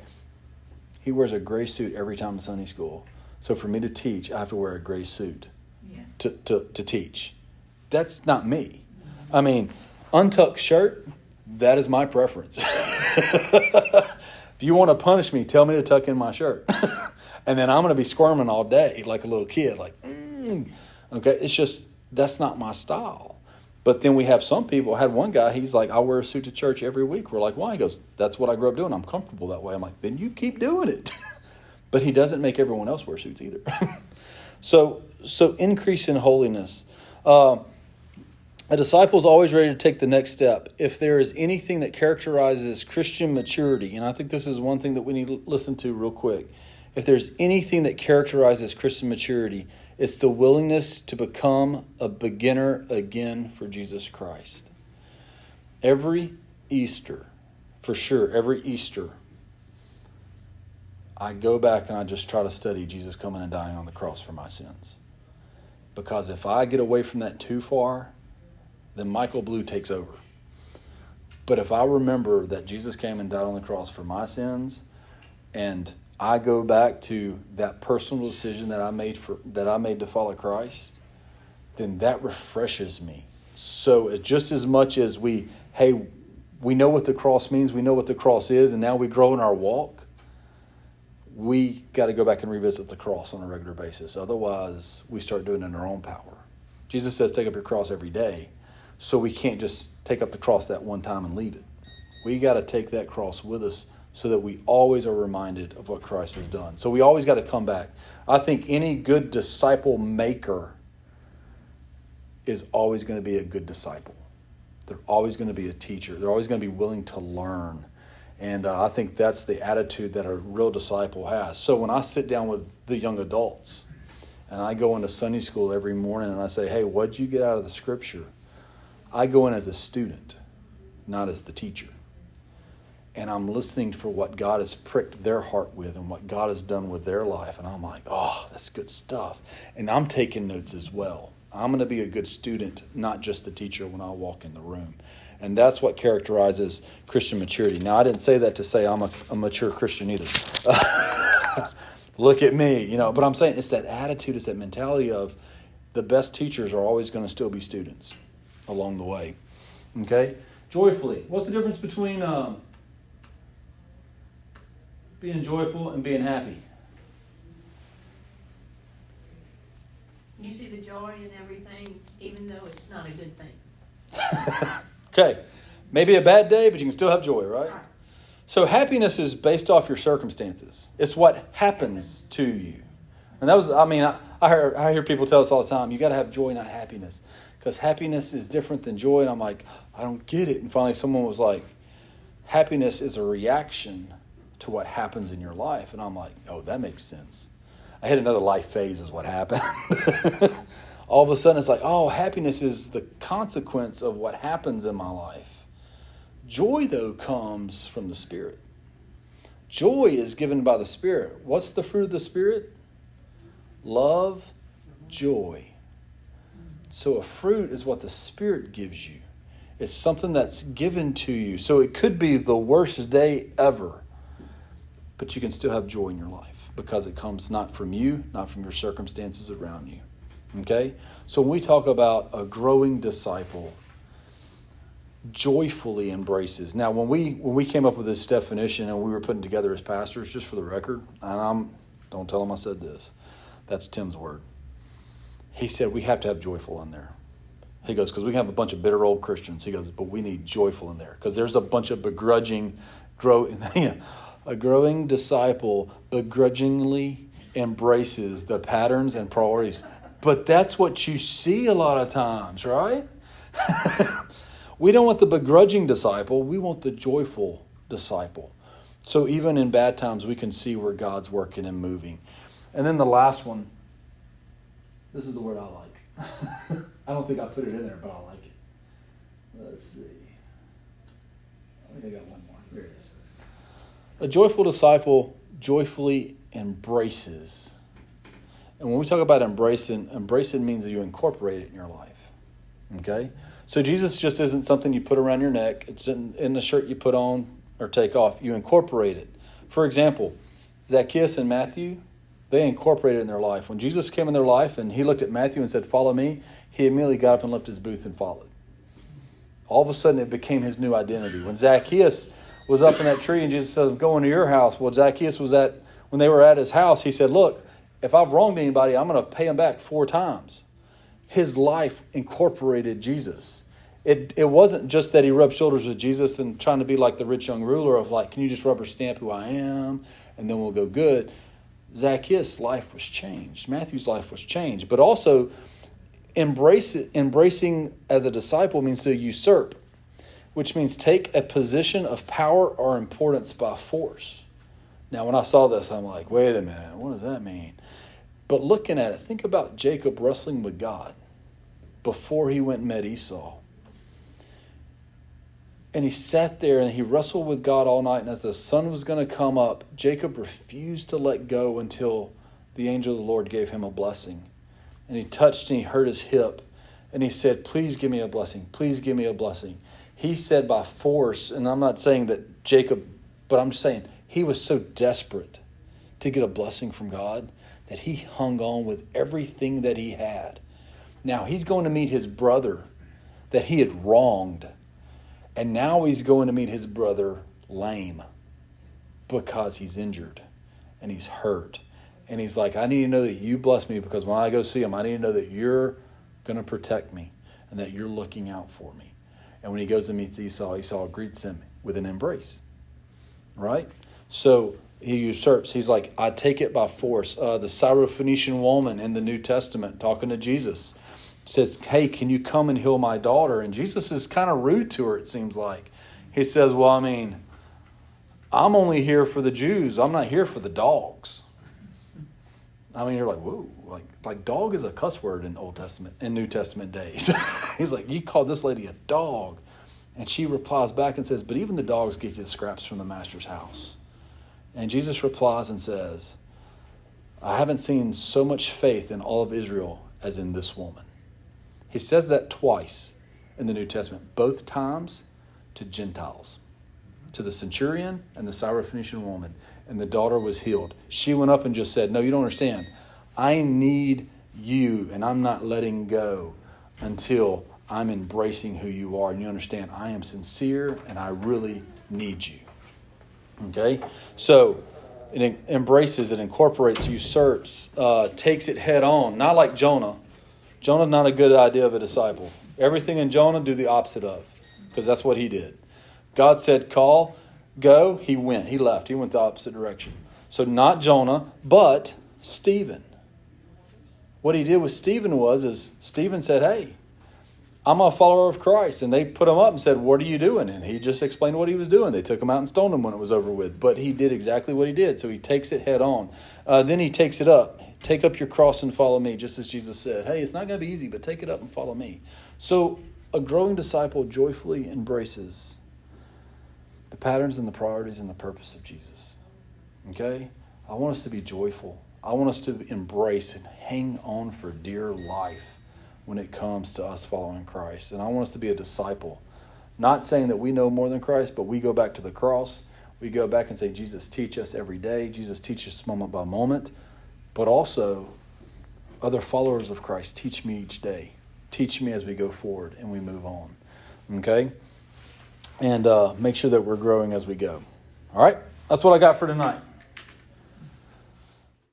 he wears a gray suit every time in Sunday school. So for me to teach, I have to wear a gray suit to teach. That's not me. I mean, untucked shirt, that is my preference. If you want to punish me, tell me to tuck in my shirt. And then I'm going to be squirming all day like a little kid. Like, Okay, it's just, that's not my style. But then we have some people, I had one guy, he's like, I wear a suit to church every week. We're like, why? He goes, that's what I grew up doing. I'm comfortable that way. I'm like, then you keep doing it. But he doesn't make everyone else wear suits either. So increase in holiness. A disciple is always ready to take the next step. If there is anything that characterizes Christian maturity, and I think this is one thing that we need to listen to real quick. If there's anything that characterizes Christian maturity, it's the willingness to become a beginner again for Jesus Christ. Every Easter, for sure, every Easter, I go back and I just try to study Jesus coming and dying on the cross for my sins. Because if I get away from that too far, then Michael Blue takes over. But if I remember that Jesus came and died on the cross for my sins, and I go back to that personal decision that I made to follow Christ, then that refreshes me. So just as much as we know what the cross means, we know what the cross is, and now we grow in our walk, we got to go back and revisit the cross on a regular basis. Otherwise, we start doing it in our own power. Jesus says, take up your cross every day. So we can't just take up the cross that one time and leave it. We got to take that cross with us so that we always are reminded of what Christ has done. So we always got to come back. I think any good disciple maker is always going to be a good disciple. They're always going to be a teacher. They're always going to be willing to learn. And I think that's the attitude that a real disciple has. So when I sit down with the young adults and I go into Sunday school every morning and I say, hey, what'd you get out of the scripture? I go in as a student, not as the teacher. And I'm listening for what God has pricked their heart with and what God has done with their life. And I'm like, oh, that's good stuff. And I'm taking notes as well. I'm going to be a good student, not just the teacher when I walk in the room. And that's what characterizes Christian maturity. Now, I didn't say that to say I'm a mature Christian either. Look at me, But I'm saying it's that attitude, it's that mentality of the best teachers are always going to still be students along the way. Okay? Joyfully. What's the difference between being joyful and being happy? You see the joy in everything, even though it's not a good thing. Okay. Maybe a bad day, but you can still have joy, right? So happiness is based off your circumstances. It's what happens to you. And that was, I hear people tell us all the time, you got to have joy, not happiness. Because happiness is different than joy. And I'm like, I don't get it. And finally someone was like, happiness is a reaction to what happens in your life. And I'm like, oh, that makes sense. I hit another life phase is what happened. All of a sudden it's like, oh, happiness is the consequence of what happens in my life. Joy, though, comes from the Spirit. Joy is given by the Spirit. What's the fruit of the Spirit? Love, joy. So a fruit is what the Spirit gives you. It's something that's given to you. So it could be the worst day ever, but you can still have joy in your life because it comes not from you, not from your circumstances around you. Okay? So when we talk about a growing disciple, joyfully embraces. Now, when we came up with this definition and we were putting together as pastors, just for the record, and don't tell them I said this, that's Tim's word. He said we have to have joyful in there. He goes, because we have a bunch of bitter old Christians. He goes, but we need joyful in there because there's a bunch of begrudging, a growing disciple begrudgingly embraces the patterns and priorities. But that's what you see a lot of times, right? We don't want the begrudging disciple. We want the joyful disciple. So even in bad times, we can see where God's working and moving. And then the last one, this is the word I like. I don't think I put it in there, but I like it. Let's see. I think I got one more. Here it is. A joyful disciple joyfully embraces. And when we talk about embracing means that you incorporate it in your life. Okay? So Jesus just isn't something you put around your neck. It's in the shirt you put on or take off. You incorporate it. For example, Zacchaeus and Matthew, they incorporated it in their life. When Jesus came in their life and he looked at Matthew and said, "Follow me," he immediately got up and left his booth and followed. All of a sudden, it became his new identity. When Zacchaeus was up in that tree and Jesus said, "I'm going to your house." Well, Zacchaeus was when they were at his house, he said, "Look, if I've wronged anybody, I'm going to pay him back 4 times. His life incorporated Jesus. It wasn't just that he rubbed shoulders with Jesus and trying to be like the rich young ruler of like, can you just rubber stamp who I am and then we'll go good. Zacchaeus' life was changed. Matthew's life was changed. But also, embracing as a disciple means to usurp, which means take a position of power or importance by force. Now, when I saw this, I'm like, wait a minute, what does that mean? But looking at it, think about Jacob wrestling with God before he went and met Esau. And he sat there and he wrestled with God all night. And as the sun was going to come up, Jacob refused to let go until the angel of the Lord gave him a blessing. And he touched and he hurt his hip. And he said, "Please give me a blessing. Please give me a blessing." He said by force, and I'm not saying that Jacob, but I'm just saying he was so desperate to get a blessing from God that he hung on with everything that he had. Now he's going to meet his brother that he had wronged. And now he's going to meet his brother lame because he's injured and he's hurt. And he's like, I need to know that you bless me because when I go see him, I need to know that you're going to protect me and that you're looking out for me. And when he goes and meets Esau greets him with an embrace. Right? So he usurps. He's like, I take it by force. The Syrophoenician woman in the New Testament talking to Jesus says, "Hey, can you come and heal my daughter?" And Jesus is kind of rude to her, it seems like. He says, well, I mean, I'm only here for the Jews. I'm not here for the dogs. I mean, you're like, whoa, like dog is a cuss word in Old Testament and New Testament days. He's like, you called this lady a dog. And she replies back and says, but even the dogs get you the scraps from the master's house. And Jesus replies and says, I haven't seen so much faith in all of Israel as in this woman. He says that twice in the New Testament, both times to Gentiles, to the centurion and the Syrophoenician woman, and the daughter was healed. She went up and just said, no, you don't understand. I need you, and I'm not letting go until I'm embracing who you are. And you understand, I am sincere, and I really need you. Okay? So it embraces, it incorporates, usurps, takes it head on, not like Jonah. Jonah's not a good idea of a disciple. Everything in Jonah, do the opposite of, because that's what he did. God said, call, go, he went. He left. He went the opposite direction. So not Jonah, but Stephen. What he did with Stephen is Stephen said, hey, I'm a follower of Christ. And they put him up and said, what are you doing? And he just explained what he was doing. They took him out and stoned him when it was over with. But he did exactly what he did. So he takes it head on. Then he takes it up. Take up your cross and follow me, just as Jesus said. Hey, it's not going to be easy, but take it up and follow me. So a growing disciple joyfully embraces the patterns and the priorities and the purpose of Jesus. Okay? I want us to be joyful. I want us to embrace and hang on for dear life when it comes to us following Christ. And I want us to be a disciple. Not saying that we know more than Christ, but we go back to the cross. We go back and say, Jesus, teach us every day. Jesus, teach us moment by moment. But also, other followers of Christ, teach me each day. Teach me as we go forward and we move on. Okay? And make sure that we're growing as we go. All right? That's what I got for tonight.